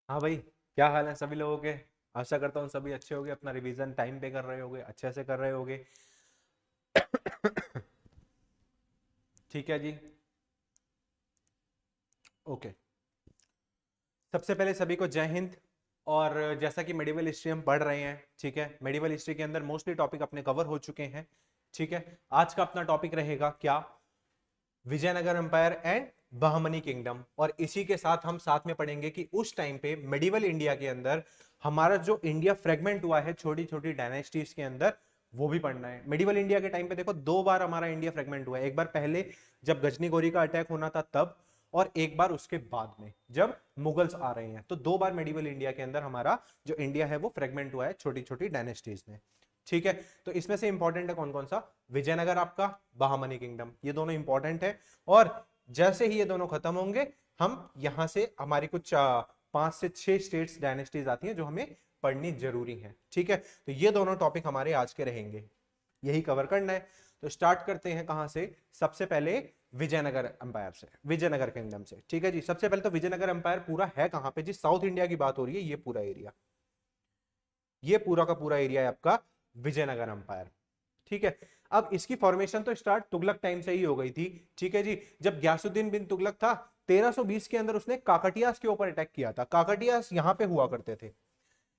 हाँ भाई, क्या हाल है सभी लोगों के। आशा करता हूँ सभी अच्छे होंगे, अपना रिवीजन टाइम पे कर रहे होगे, अच्छे से कर रहे होगे। ठीक है जी। ओके। सबसे पहले सभी को जय हिंद। और जैसा कि मेडिवल हिस्ट्री हम पढ़ रहे हैं, ठीक है, मेडिवल हिस्ट्री के अंदर मोस्टली टॉपिक अपने कवर हो चुके हैं। ठीक है। आज का अपना टॉपिक रहेगा क्या? Vijayanagara empire and Bahmani kingdom. और इसी के साथ हम साथ में पढ़ेंगे कि उस टाइम पे मेडिवल इंडिया के अंदर हमारा जो इंडिया फ्रेगमेंट हुआ है छोटी छोटी डायनेस्टीज के अंदर, वो भी पढ़ना है। मेडिवल इंडिया के टाइम पे देखो, दो बार हमारा इंडिया फ्रेगमेंट हुआ है। एक बार पहले जब गजनी गोरी का अटैक होना था तब, और एक बार उसके बाद में जब मुगल्स आ रहे हैं। तो दो बार मेडिवल इंडिया के अंदर हमारा जो इंडिया है वो फ्रेगमेंट हुआ है छोटी छोटी डायनेस्टीज में। ठीक है। तो इसमें से इंपॉर्टेंट है कौन कौन सा? विजयनगर आपका, बहामनी किंगडम, ये दोनों इंपॉर्टेंट है। और जैसे ही ये दोनों खत्म होंगे, हम यहां से हमारी कुछ 5 से 6 स्टेट्स डायनेस्टीज आती हैं जो हमें पढ़नी जरूरी है। ठीक है। तो ये दोनों टॉपिक हमारे आज के रहेंगे, यही कवर करना है। तो स्टार्ट करते हैं कहां से? सबसे पहले विजयनगर अंपायर से, विजयनगर किंगडम से। ठीक है जी। सबसे पहले तो विजयनगर अंपायर पूरा है कहां पे जी? साउथ इंडिया की बात हो रही है। ये पूरा एरिया, ये पूरा का पूरा एरिया है आपका विजयनगर अंपायर। ठीक है। अब इसकी फॉर्मेशन तो स्टार्ट तुगलक टाइम से ही हो गई थी। ठीक है जी। जब ग्यासुद्दीन बिन तुगलक था, 1320 के अंदर उसने काकटियास के ऊपर अटैक किया था। काकटियास यहां पे हुआ करते थे,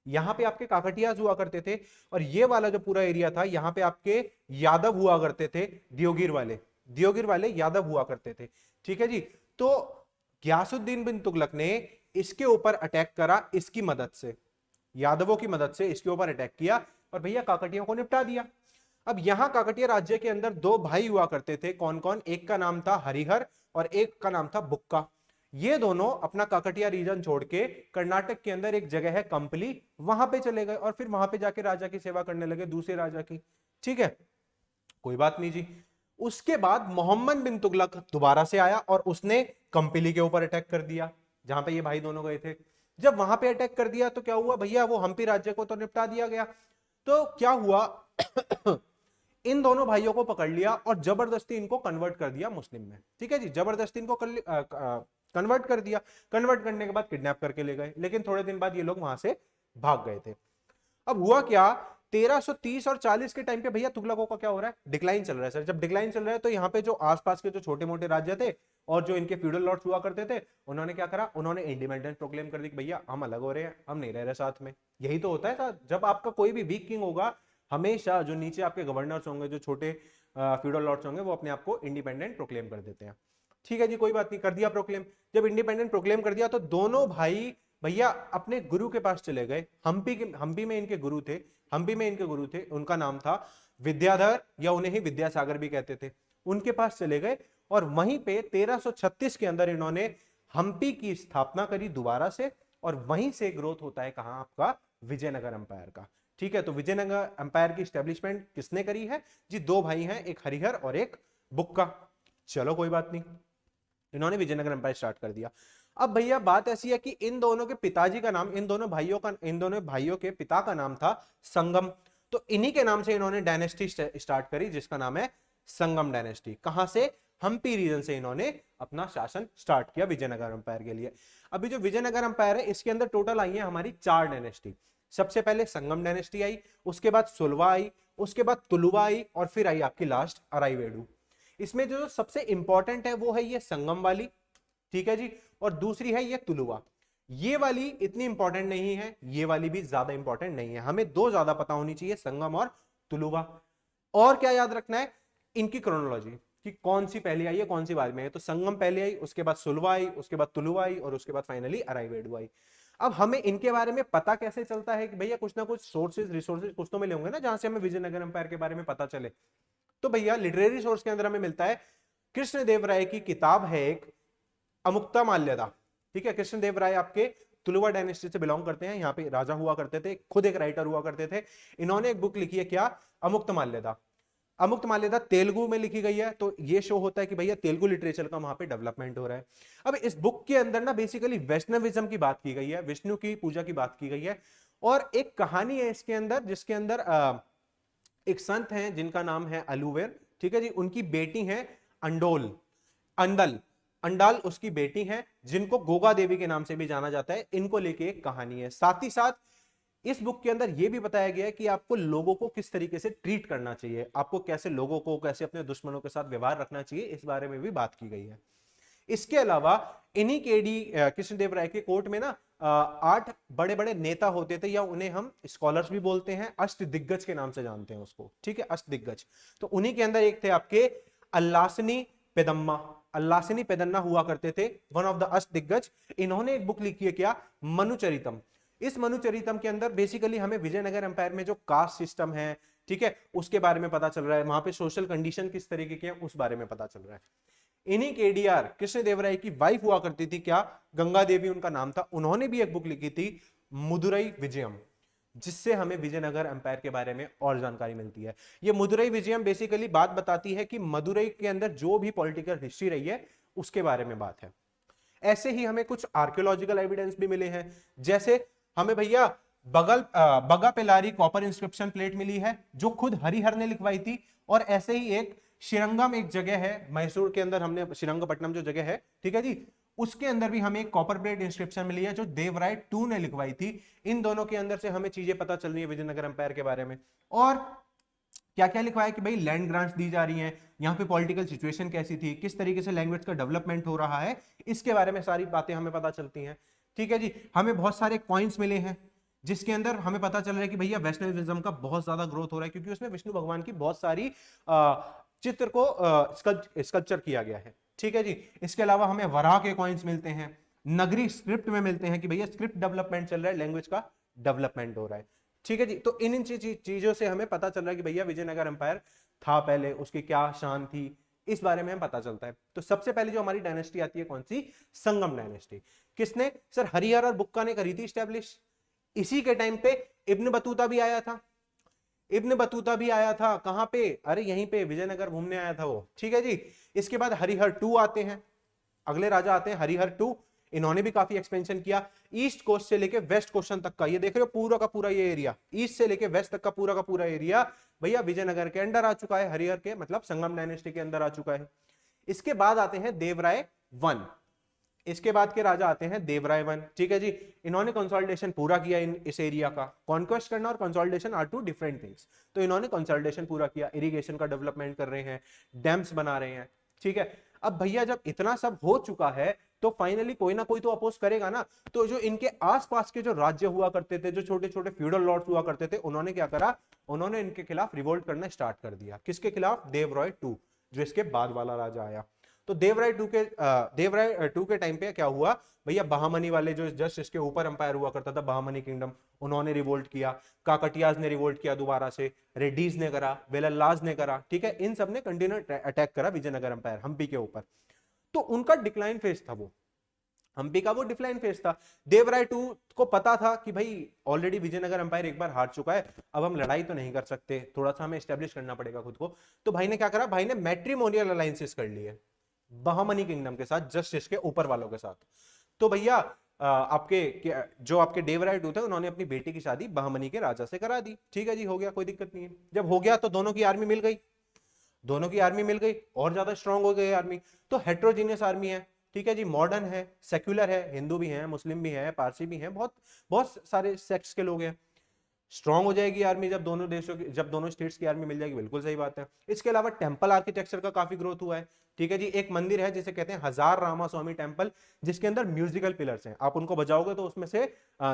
यहां पे आपके काकटियास हुआ करते थे। और ये वाला जो पूरा एरिया था, यहां पे आपके यादव हुआ करते थे, दियोगिर वाले, दियोगिर वाले यादव हुआ करते थे। ठीक है जी। तो ग्यासुद्दीन बिन तुगलक ने इसके ऊपर अटैक करा, इसकी मदद से, यादवों की मदद से इसके ऊपर अटैक किया और भैया काकटियों को निपटा दिया। अब यहां काकटिया राज्य के अंदर दो भाई हुआ करते थे। कौन कौन? एक का नाम था हरिहर और एक का नाम था बुक्का। ये दोनों अपना काकटिया रीजन छोड़ के कर्नाटक के अंदर एक जगह है कंपली, वहां पे चले गए और फिर वहां पे जाके राजा की सेवा करने लगे, दूसरे राजा की। ठीक है, कोई बात नहीं जी। उसके बाद मोहम्मद बिन तुगलक दोबारा से आया और उसने कंपली के ऊपर अटैक कर दिया, जहां पे ये भाई दोनों गए थे। जब वहां पे अटैक कर दिया तो क्या हुआ भैया? वो हम्पी राज्य को तो निपटा दिया गया। तो क्या हुआ? इन दोनों भाइयों को पकड़ लिया और जबरदस्ती इनको कन्वर्ट कर दिया मुस्लिम में। ठीक है जी। जबरदस्ती इनको कन्वर्ट कर दिया। कन्वर्ट करने के बाद किडनैप करके ले गए, लेकिन थोड़े दिन बाद ये लोग वहां से भाग गए थे। अब हुआ क्या? 1330 और 40 के टाइम पे भैया तुगलकों का क्या हो रहा है? डिक्लाइन चल रहा है सर। जब डिक्लाइन चल रहा है तो यहाँ पे जो आसपास के जो छोटे मोटे राज्य थे और जो इनके फ्यूडल लॉर्ड्स हुआ करते थे, उन्होंने क्या करा? उन्होंने इंडिपेंडेंस प्रोक्लेम कर दी कि भैया हम अलग हो रहे हैं, हम नहीं रह रहे साथ में। यही तो होता है साथ, जब आपका कोई भी वीक किंग होगा, हमेशा जो नीचे आपके गवर्नर्स होंगे, जो छोटे फ्यूडल लॉर्ड्स होंगे, वो अपने आप को इंडिपेंडेंट प्रोक्लेम कर देते हैं। ठीक है जी, कोई बात नहीं, कर दिया प्रोक्लेम। जब इंडिपेंडेंट प्रोक्लेम कर दिया तो दोनों भाई भैया अपने गुरु के पास चले गए। हम्पी में इनके गुरु थे, हम्पी में इनके गुरु थे, उनका नाम था विद्याधर, या उन्हें ही विद्यासागर भी कहते थे। उनके पास चले गए और वहीं पे 1336 के अंदर इन्होंने हम्पी की स्थापना करी दोबारा से। और वहीं से ग्रोथ होता है कहां? आपका विजयनगर अंपायर का। ठीक है। तो विजयनगर अंपायर की स्टैब्लिशमेंट किसने करी है जी? दो भाई हैं, एक हरिहर और एक बुक्का। चलो कोई बात नहीं, इन्होंने विजयनगर एम्पायर स्टार्ट कर दिया। अब भैया बात ऐसी है कि इन दोनों के पिताजी का नाम, इन दोनों भाइयों के पिता का नाम था संगम। तो इन्हीं के नाम से इन्होंने डायनेस्टी स्टार्ट करी, जिसका नाम है संगम डायनेस्टी। कहां से? हम्पी रीजन से इन्होंने अपना शासन स्टार्ट किया विजयनगर एम्पायर के लिए। अभी जो विजयनगर एम्पायर है, इसके अंदर टोटल आई है हमारी 4 डायनेस्टी। सबसे पहले संगम डायनेस्टी आई, उसके बाद सुलवा आई, उसके बाद तुलुवा आई, और फिर आई आपकी लास्ट अराईवेडु। इसमें जो सबसे इंपॉर्टेंट है वो है ये संगम वाली। ठीक है जी। और दूसरी है ये तुलुवा। ये वाली इतनी इंपॉर्टेंट नहीं है, ये वाली भी ज्यादा इंपॉर्टेंट नहीं है। हमें दो ज्यादा पता होनी चाहिए, संगम और तुलुवा। और क्या याद रखना है? इनकी क्रोनोलॉजी, कि कौन सी पहले आई है, कौन सी बाद में है। तो संगम पहले आई, उसके बाद सुलवा आई, उसके बाद तुलुवा आई, और उसके बाद फाइनली अराईवेडु आई। अब हमें इनके बारे में पता कैसे चलता है कि भैया कुछ ना कुछ सोर्सेज रिसोर्सेज कुछ तो मिले होंगे ना, जहां से हमें विजयनगर एम्पायर के बारे में पता चले। तो भैया लिटरेरी सोर्स के अंदर हमें मिलता है, कृष्णदेव राय की किताब है एक, अमुक्ता माल्यदा। ठीक है। कृष्णदेव राय आपके तुलुवा डायनेस्टी से बिलोंग करते हैं, यहाँ पे राजा हुआ करते थे, खुद एक राइटर हुआ करते थे। इन्होंने एक बुक लिखी है, क्या? अमुक्त माल्यदा। अमुक्त माल्यदा तेलुगु में लिखी गई है। तो ये शो होता है कि भैया तेलुगु लिटरेचर का वहां पे डेवलपमेंट हो रहा है। अब इस बुक के अंदर ना बेसिकली वैष्णविज्म की बात की गई है, विष्णु की पूजा की बात की गई है। और एक कहानी है इसके अंदर, जिसके अंदर एक संत हैं जिनका नाम है अलुवेर। ठीक है जी। उनकी बेटी है अंडोल, अंदल, अंडाल उसकी बेटी हैं, जिनको गोगा देवी के नाम से भी जाना जाता है। इनको लेके एक कहानी है। साथ ही साथ इस बुक के अंदर यह भी बताया गया है कि आपको लोगों को किस तरीके से ट्रीट करना चाहिए, आपको कैसे लोगों को, कैसे अपने दुश्मनों के साथ व्यवहार रखना चाहिए, इस बारे में भी बात की गई है। इसके अलावा इन्हीं केडी कृष्णदेवराय के कोर्ट में ना 8 बड़े बड़े नेता होते थे, या उन्हें हम स्कॉलर्स भी बोलते हैं, अष्ट दिग्गज के नाम से जानते हैं उसको, ठीक है, अष्ट दिग्गज। तो उन्हीं के अंदर एक थे आपके अल्लासनी पेदम्मा। अल्लासनी पेदन्ना हुआ करते थे, वन ऑफ द अष्ट दिग्गज। इन्होंने एक बुक लिखी है, क्या, मनुचरितम। इस मनुचरितम के अंदर बेसिकली हमें विजयनगर एम्पायर में जो कास्ट सिस्टम है, ठीक है, उसके बारे में पता चल रहा है, वहां पे सोशल कंडीशन किस तरीके के हैं उस बारे में पता चल रहा है। इन्हीं केडीआर कृष्णदेवराय की वाइफ हुआ करती थी, क्या, गंगा देवी उनका नाम था। उन्होंने भी एक बुक लिखी थी मुदुरई विजयम, जिससे हमें विजयनगर एम्पायर के बारे में और जानकारी मिलती है। ये मदुरई विजयम बेसिकली बात बताती है कि मदुरई के अंदर जो भी पॉलिटिकल हिस्ट्री रही है उसके बारे में बात है। ऐसे ही हमें कुछ आर्कियोलॉजिकल एविडेंस भी मिले हैं, जैसे हमें भैया बगा पेलारी कॉपर इंस्क्रिप्शन प्लेट मिली है, जो खुद हरिहर ने लिखवाई थी। और ऐसे ही एक श्रीरंगम एक जगह है मैसूर के अंदर, हमने श्रीरंगपट्टनम जो जगह है, ठीक है जी, उसके अंदर भी हमें एक कॉपर प्लेट इंस्क्रिप्शन मिली है जो देवराय टू ने लिखवाई थी। इन दोनों के अंदर से हमें चीजें पता चल रही है विजयनगर एम्पायर के बारे में। और क्या क्या लिखवाया कि भाई लैंड ग्रांट्स दी जा रही हैं, यहाँ पे पॉलिटिकल सिचुएशन कैसी थी, किस तरीके से लैंग्वेज का डेवलपमेंट हो रहा है, इसके बारे में सारी बातें हमें पता चलती हैं। ठीक है जी, हमें बहुत सारे कॉइन्स मिले हैं जिसके अंदर हमें पता चल रहा है कि भैया वैष्णविज्म का बहुत ज्यादा ग्रोथ हो रहा है, क्योंकि उसमें विष्णु भगवान की बहुत सारी चित्र को स्कल्पचर किया गया है। ठीक है जी, इसके अलावा हमें वराह के कॉइन्स मिलते हैं, नगरी स्क्रिप्ट में मिलते हैं कि भैया स्क्रिप्ट डेवलपमेंट चल रहा है, लैंग्वेज का डेवलपमेंट हो रहा है। ठीक है जी, तो इन चीजों से हमें पता चल रहा है कि भैया विजयनगर एम्पायर था पहले, उसकी क्या शान थी, इस बारे में हमें पता चलता है। तो सबसे पहले जो हमारी डायनेस्टी आती है कौन सी, संगम डायनेस्टी। किसने, सर हरिहर और बुक्का ने करी थी स्टैब्लिश। इसी के टाइम पे इब्न बतूता भी आया था। इब्न बतूता भी आया था कहां पे, अरे यहीं पे विजयनगर घूमने आया था वो। ठीक है जी, इसके बाद हरिहर टू आते हैं, अगले राजा आते हैं हरिहर टू। इन्होंने भी काफी एक्सपेंशन किया, ईस्ट कोस्ट से लेके वेस्ट कोस्टन तक का, ये देख रहे हो पूरा का पूरा ये एरिया, ईस्ट से लेके वेस्ट तक का पूरा एरिया भैया विजयनगर के अंडर आ चुका है, हरिहर के मतलब संगम डायनेस्टी के अंदर आ चुका है। इसके बाद आते हैं देवराय वन, इसके बाद के राजा आते हैं देवराय वन। ठीक है जी, इन्होंने कंसोलिडेशन पूरा किया इस एरिया का। कॉन्क्वेस्ट करना और consolidation are two different things. तो इन्होंने कंसोलिडेशन पूरा किया, इरिगेशन का डेवलपमेंट कर रहे हैं, डैम्स बना रहे हैं। ठीक है, अब भैया जब इतना सब हो चुका है तो फाइनली कोई ना कोई तो अपोज करेगा ना। तो जो इनके आसपास के जो राज्य हुआ करते थे, जो छोटे छोटे फ्यूडल लॉर्ड्स हुआ करते थे, उन्होंने क्या करा, उन्होंने इनके खिलाफ रिवोल्ट करना स्टार्ट कर दिया। किसके खिलाफ, देवराय टू, जो इसके बाद वाला राजा आया। तो देवराय टू के टाइम पे क्या हुआ भैया, बहामनी वाले जो जस्ट इसके ऊपर अंपायर हुआ करता था, बहामनी किंगडम, उन्होंने रिवोल्ट किया। काकटियाज ने रिवोल्ट किया दोबारा से, रेड्डीज ने करा, वेलल्लाज ने करा। ठीक है, इन सब ने कंटिन्यू अटैक करा विजयनगर अंपायर, हम्पी के ऊपर। तो उनका डिक्लाइन फेज था वो, हम्पी का वो डिक्लाइन फेज था। देवराय टू को पता था कि भाई ऑलरेडी विजयनगर अंपायर एक बार हार चुका है, अब हम लड़ाई तो नहीं कर सकते, थोड़ा सा हमें एस्टेब्लिश करना पड़ेगा खुद को। तो भाई ने क्या करा, भाई ने मैट्रिमोनियल अलायंसेस कर लिए बहामनी किंगडम के साथ, जस्ट इसके ऊपर वालों के साथ। तो भैया जो आपके देवराय टू थे, उन्होंने अपनी बेटी की शादी बहामनी के राजा से करा दी। ठीक है जी, हो गया, कोई दिक्कत नहीं है। जब हो गया तो दोनों की आर्मी मिल गई, दोनों की आर्मी मिल गई और ज्यादा स्ट्रांग हो गई आर्मी। तो हेट्रोजीनियस आर्मी है, ठीक है जी, मॉडर्न है, सेक्युलर है, हिंदू भी हैं, मुस्लिम भी हैं, पारसी भी हैं, बहुत बहुत सारे सेक्ट्स के लोग हैं। स्ट्रांग हो जाएगी आर्मी जब दोनों देशों की, जब दोनों स्टेट्स की आर्मी मिल जाएगी, बिल्कुल सही बात है। इसके अलावा टेंपल आर्किटेक्चर का काफी ग्रोथ हुआ है। ठीक है जी, एक मंदिर है जिसे कहते हैं हजार रामा स्वामी टेंपल, जिसके अंदर म्यूजिकल पिलर्स हैं, आप उनको बजाओगे तो उसमें से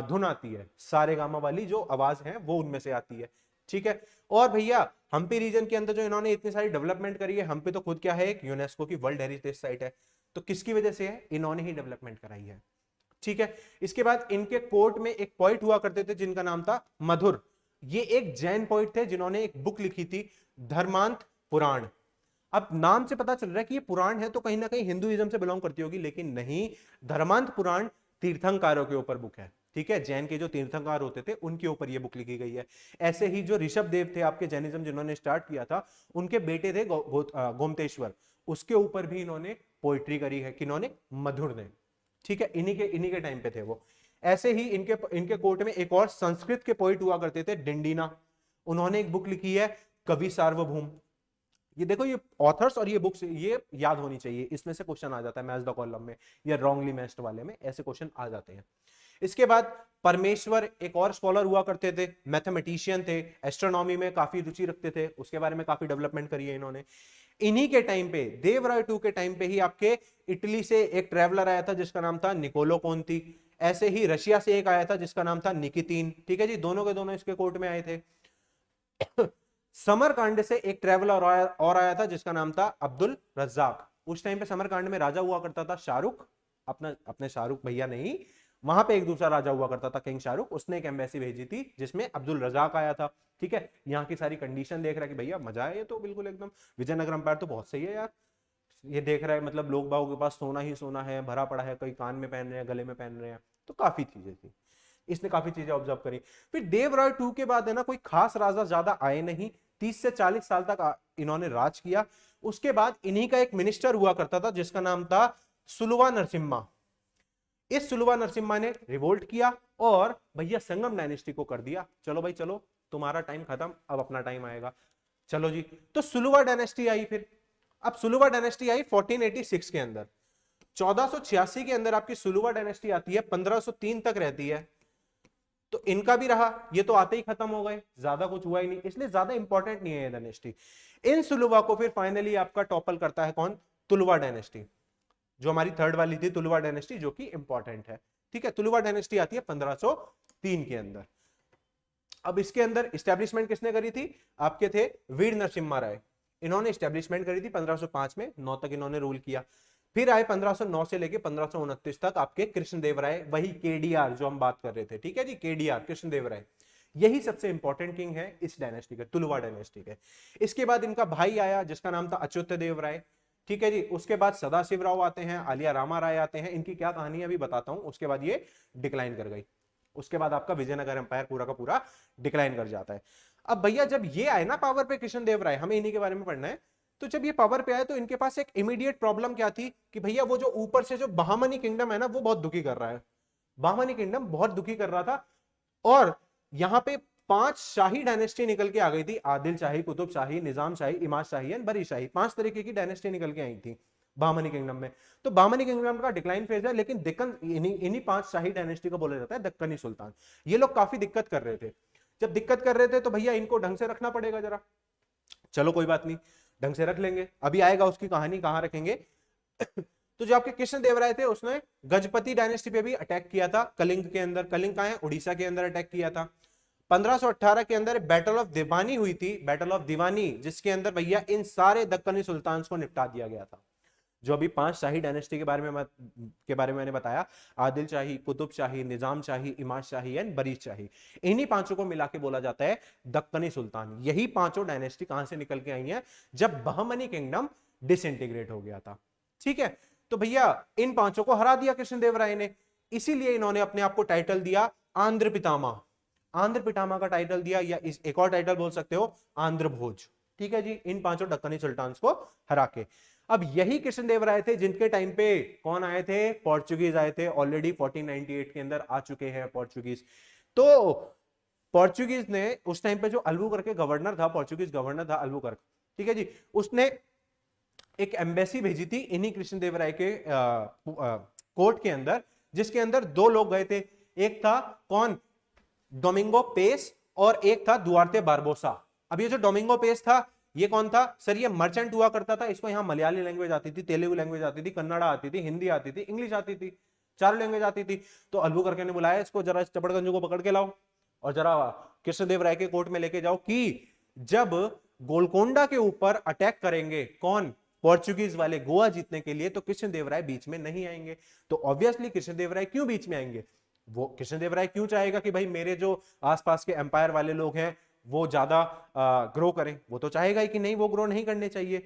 धुन आती है, सारे गामा वाली जो आवाज है वो उनमें से आती है। ठीक है, और भैया हम्पी रीजन के अंदर जो इन्होंने इतनी सारी डेवलपमेंट करी है, हम्पी तो खुद क्या है, एक यूनेस्को की वर्ल्ड हेरिटेज साइट है। तो किसकी वजह से है, इन्होंने ही डेवलपमेंट कराई है। ठीक है, इसके बाद इनके कोर्ट में एक पोइट हुआ करते थे जिनका नाम था मधुर। ये एक जैन पोइट थे जिन्होंने एक बुक लिखी थी धर्मांत पुराण। अब नाम से पता चल रहा है कि ये पुराण है तो कहीं ना कहीं हिंदुइज्म से बिलोंग करती होगी, लेकिन नहीं, धर्मांत पुराण तीर्थंकारों के ऊपर बुक है। ठीक है, जैन के जो तीर्थंकार होते थे उनके ऊपर ये बुक लिखी गई है। ऐसे ही जो ऋषभ देव थे आपके जैनिज्म जिन्होंने स्टार्ट किया था, उनके बेटे थे गोमतेश्वर, उसके ऊपर भी इन्होंने पोइट्री करी है, किन्होंने, मधुर ने। ठीक है, इन्हीं के टाइम पे थे वो। ऐसे ही इनके कोर्ट में एक और संस्कृत के पोइट हुआ करते थे, डिंडीना, उन्होंने एक बुक लिखी है कवि सार्वभौम। ये देखो, ये ऑथर्स और ये बुक्स ये याद होनी चाहिए, इसमें से क्वेश्चन आ जाता है मैच द कॉलम में या रॉन्गली मैच्ड वाले में, ऐसे क्वेश्चन आ जाते हैं। इसके बाद परमेश्वर एक और स्कॉलर हुआ करते थे, मैथमेटिशियन थे, एस्ट्रोनॉमी में काफी रुचि रखते थे, उसके बारे में काफी डेवलपमेंट करी है इन्होंने। इन्हीं के टाइम पे, देवराय टू के टाइम पे ही आपके इटली से एक ट्रेवलर आया था जिसका नाम था निकोलो कोंती। ऐसे ही रशिया से एक आया था जिसका नाम था निकितीन। ठीक है जी, दोनों के दोनों इसके कोर्ट में आए थे। समरकांड से एक ट्रेवलर और आया था जिसका नाम था अब्दुल रज्जाक। उस टाइम पे समरकांड में राजा हुआ करता था शाहरुख, अपना अपने शाहरुख भैया नहीं, वहां पे एक दूसरा राजा हुआ करता था किंग शाहरुख। उसने एक एम्बेसी भेजी थी जिसमें अब्दुल रजाक आया था। ठीक है, यहाँ की सारी कंडीशन देख रहा है कि भैया मजा है, ये तो बिल्कुल एकदम विजयनगर एम्पायर तो बहुत सही है यार। ये देख रहा है मतलब लोग बागों के पास सोना ही सोना है, भरा पड़ा है, कई कान में पहन रहे हैं, गले में पहन रहे हैं, तो काफी चीजें थी। इसने काफी चीजें ऑब्जर्व करी। फिर देवराय टू के बाद है ना कोई खास राजा ज्यादा आए नहीं, 30 से 40 साल तक इन्होंने राज किया। उसके बाद इन्हीं का एक मिनिस्टर हुआ करता था जिसका नाम था सुलुवा नरसिम्हा। इस सुलुवा नरसिम्हा ने रिवोल्ट किया और भैया संगम डायनेस्टी को कर दिया, चलो भाई चलो तुम्हारा टाइम खत्म, अब अपना टाइम आएगा, चलो जी। तो सुलुवा डायनेस्टी आई। फिर अब सुलुवा डायनेस्टी आई 1486 के अंदर। 1486 के अंदर आपकी सुलुवा डायनेस्टी आती है, 1503 तक रहती है। तो इनका भी रहा, ये तो आते ही खत्म हो गए, ज्यादा कुछ हुआ ही नहीं, इसलिए ज्यादा इंपॉर्टेंट नहीं है ये डायनेस्टी। इन सुलुवा को फिर फाइनली आपका टॉपल करता है कौन? तुलुवा डायनेस्टी, जो हमारी थर्ड वाली थी तुलुवा डायनेस्टी, जो कि इंपॉर्टेंट है। ठीक है, तुलुवा डायनेस्टी आती है 1503 के अंदर। अब इसके अंदर स्टैब्लिशमेंट किसने करी थी? आपके थे वीर नरसिम्हा राय। इन्होंने स्टैब्लिशमेंट करी थी 1505 में, 9 तक इन्होंने रूल किया। फिर आए 1509 से लेके 1529 तक आपके कृष्णदेव राय, वही केडीआर जो हम बात कर रहे थे। ठीक है जी, केडीआर कृष्णदेव राय, यही सबसे इंपॉर्टेंट किंग है इस डायनेस्टी के, तुलुवा डायनेस्टी के। इसके बाद इनका भाई आया जिसका नाम था अच्युत देव राय। ठीक है जी, उसके बाद सदाशिव राव आते हैं, आलिया रामा राय आते हैं। इनकी क्या कहानी है अभी बताता हूं। उसके बाद ये डिक्लाइन कर गई, उसके बाद आपका विजयनगर एम्पायर पूरा का पूरा डिक्लाइन कर जाता है। अब भैया जब ये आए ना पावर पे कृष्णदेव राय, हमें इन्हीं के बारे में पढ़ना है, तो जब ये पावर पे आए तो इनके पास एक इमीडिएट प्रॉब्लम क्या थी कि भैया वो जो ऊपर से जो बहामनी किंगडम है ना वो बहुत दुखी कर रहा है। बहामनी किंगडम बहुत दुखी कर रहा था, और यहां पे 5 शाही डायनेस्टी निकल के आ गई थी, आदिल शाही, कुतुब शाही, निजाम शाही, इमाद शाही एंड बरी शाही। 5 तरीके की डायनेस्टी निकल के आई थी बहामनी किंगडम में। तो बहामनी किंगडम का डिक्लाइन फेज है, लेकिन दक्कन इन्हीं 5 शाही डायनेस्टी को बोला जाता है दक्कनी सुल्तान। ये लोग काफी दिक्कत कर रहे थे। जब दिक्कत कर रहे थे तो भैया इनको ढंग से रखना पड़ेगा जरा, चलो कोई बात नहीं, ढंग से रख लेंगे, अभी आएगा उसकी कहानी कहां रखेंगे। तो जो आपके कृष्णदेवराय थे उसने गजपति डायनेस्टी पे भी अटैक किया था, कलिंग के अंदर, कलिंग कहां है? उड़ीसा के अंदर अटैक किया था। 1518 के अंदर बैटल ऑफ दीवानी हुई थी, बैटल ऑफ दीवानी, जिसके अंदर भैया इन सारे दक्कनी सुल्तान को निपटा दिया गया था। जो अभी 5 शाही डायनेस्टी के बारे में मैंने बताया, आदिल शाही, कुतुब शाही, निजाम शाही, इमाद शाही एंड बरीद शाही, इन्हीं पांचों को मिला के बोला जाता है दक्कनी सुल्तान। यही पांचों डायनेस्टी कहां से निकल के आई हैं? जब बहमनी किंगडम डिसइंटीग्रेट हो गया था। ठीक है, तो भैया इन पांचों को हरा दिया कृष्णदेव राय ने, इसीलिए इन्होंने अपने आप को टाइटल दिया आंध्र पितामह। आंध्र पितामह का टाइटल दिया, या इस एक और टाइटल बोल सकते हो आंध्र भोज। ठीक है जी, इन पांचों दक्कनी सुल्तान को हरा के। अब यही कृष्णदेव राय थे जिनके टाइम पे कौन आए थे? पोर्चुगीज आए थे। ऑलरेडी 1498 के अंदर आ चुके हैं पोर्चुगीज। तो पोर्चुगीज ने उस टाइम पे जो अल्बुकर्क गवर्नर था, पोर्चुगीज गवर्नर था अल्बुकर्क, ठीक है जी, उसने एक एम्बेसी भेजी थी इन्हीं कृष्णदेव राय के कोर्ट के अंदर, जिसके अंदर 2 लोग गए थे। एक था कौन? डोमिंगो पेस, और एक था दुआर्ते बारबोसा। अब ये जो डोमिंगो पेस था ये कौन था? सर ये मर्चेंट हुआ करता था, इसको यहाँ मलयाली लैंग्वेज आती थी, तेलुगु लैंग्वेज आती थी, कन्नड़ा आती थी, हिंदी आती थी, इंग्लिश आती थी, 4 लैंग्वेज आती थी। तो अल्बुकर्क ने बुलाया इसको, जरा चपड़गंज को पकड़ के लाओ और जरा कृष्णदेव राय के कोर्ट में लेके जाओ कि जब गोलकोंडा के ऊपर अटैक करेंगे कौन? पोर्चुगीज वाले, गोवा जीतने के लिए, तो कृष्णदेव राय बीच में नहीं आएंगे। तो ऑब्वियसली कृष्णदेव राय क्यों बीच में आएंगे? वो कृष्णदेव राय क्यों चाहेगा कि भाई मेरे जो आसपास के एम्पायर वाले लोग हैं वो ज्यादा ग्रो करें? वो तो चाहेगा ही कि नहीं, वो ग्रो नहीं करने चाहिए।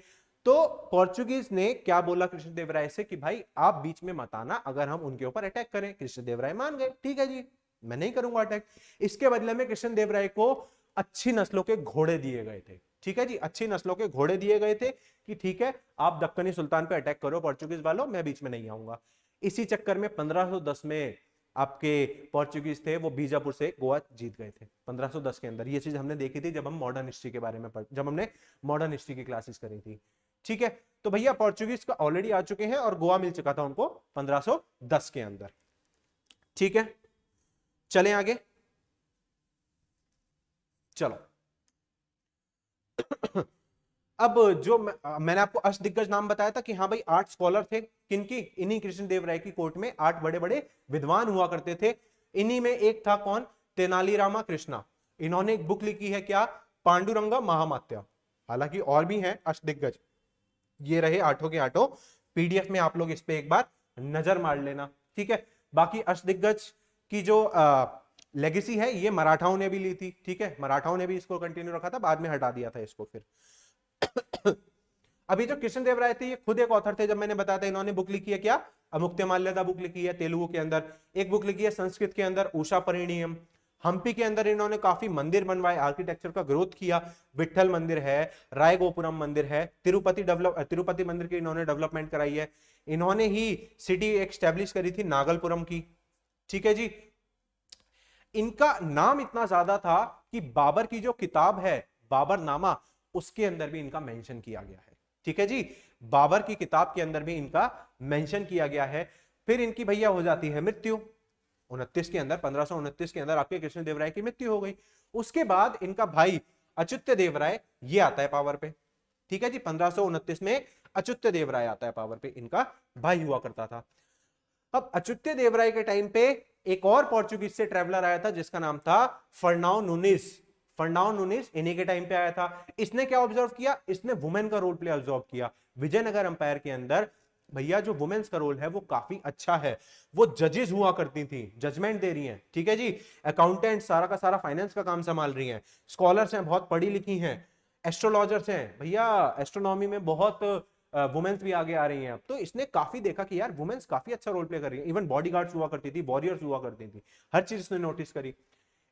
तो पोर्चुगीज ने क्या बोला कृष्णदेव राय से कि भाई आप बीच में मत आना, अगर हम उनके ऊपर अटैक करें। कृष्णदेव राय मान गए, ठीक है जी मैं नहीं करूंगा अटैक। इसके बदले में कृष्णदेव राय को अच्छी नस्लों के घोड़े दिए गए थे। ठीक है जी, अच्छी नस्लों के घोड़े दिए गए थे कि ठीक है आप दक्कनी सुल्तान पे अटैक करो पोर्चुगीज वालों, मैं बीच में नहीं आऊंगा। इसी चक्कर में 1510 में आपके पोर्चुगीज थे वो बीजापुर से गोवा जीत गए थे 1510 के अंदर। ये चीज हमने देखी थी जब हम मॉडर्न हिस्ट्री के बारे में जब हमने मॉडर्न हिस्ट्री की क्लासेस करी थी। ठीक है, तो भैया पोर्चुगीज का ऑलरेडी आ चुके हैं और गोवा मिल चुका था उनको 1510 के अंदर। ठीक है, चलें आगे। चलो अब जो मैंने आपको अष्टदिग्गज नाम बताया था कि हाँ भाई 8 स्कॉलर थे, किनकी? इन्हीं कृष्णदेवराय की कोर्ट में 8 बड़े बड़े विद्वान हुआ करते थे। इन्हीं में एक था कौन? तेनालीरामा कृष्णा। इन्होंने एक बुक लिखी है क्या? पांडुरंगा महामात्य। हालांकि और भी हैं अष्टदिग्गज, ये रहे 8 के 8। पीडीएफ में आप लोग इस पे एक बार नजर मार लेना। ठीक है, बाकी अष्टदिग्गज की जो लेगेसी है ये मराठाओं ने भी ली थी। ठीक है, मराठाओं ने भी इसको कंटिन्यू रखा था, बाद में हटा दिया था इसको फिर। अभी जो कृष्णदेवराय थे ये खुद एक ऑथर थे, जब मैंने बताया था इन्होंने बुक लिखी है क्या? अमुक्तमाल्यदा बुक लिखी है तेलुगु के अंदर, एक बुक लिखी है संस्कृत के अंदर उषा परिणीयम। हम्पी के अंदर इन्होंने काफी मंदिर बनवाए, आर्किटेक्चर का ग्रोथ किया। विठल मंदिर है, रायगोपुरम मंदिर है, तिरुपति मंदिर की इन्होंने डेवलपमेंट कराई है। इन्होंने ही सिटी एक स्टैब्लिश करी थी नागलपुरम की। ठीक है जी, इनका नाम इतना ज्यादा था कि बाबर की जो किताब है बाबरनामा, उसके अंदर भी इनका मेंशन किया गया है। ठीक है जी, बाबर की किताब के अंदर भी इनका मेंशन किया गया है। फिर इनकी भैया हो जाती है मृत्यु 29 के अंदर, 1529 के अंदर आपके कृष्णदेवराय की मृत्यु हो गई। उसके बाद इनका भाई अच्युत देवराय ये आता है पावर पे। ठीक है जी, 1529 में अच्युत देवराय आता है पावर पे, इनका भाई हुआ करता था। अब अच्युत देवराय के टाइम पे एक और पोर्चुगीज से ट्रेवलर आया था जिसका नाम था फर्नाओ नूनिस। फर्नाओ नूनिस इन्हीं के टाइम पे आया था। इसने क्या ऑब्जर्व किया? इसने वुमेन का रोल प्ले ऑब्जर्व किया। विजयनगर अंपायर के अंदर भैया जो वुमेन्स का रोल है वो काफी अच्छा है। वो जजेस हुआ करती थी, जजमेंट दे रही हैं। ठीक है जी, अकाउंटेंट सारा का सारा फाइनेंस का काम संभाल रही हैं, स्कॉलर्स हैं, बहुत पढ़ी लिखी हैं, एस्ट्रोलॉजर्स हैं भैया, एस्ट्रोनॉमी में बहुत वुमेन्स भी आगे आ रही हैं अब। तो इसने काफी देखा कि यार वुमेन्स काफी अच्छा रोल प्ले कर रही है। इवन बॉडीगार्ड्स हुआ करती थी, वॉरियर्स हुआ करती थी, हर चीज इसने नोटिस करी।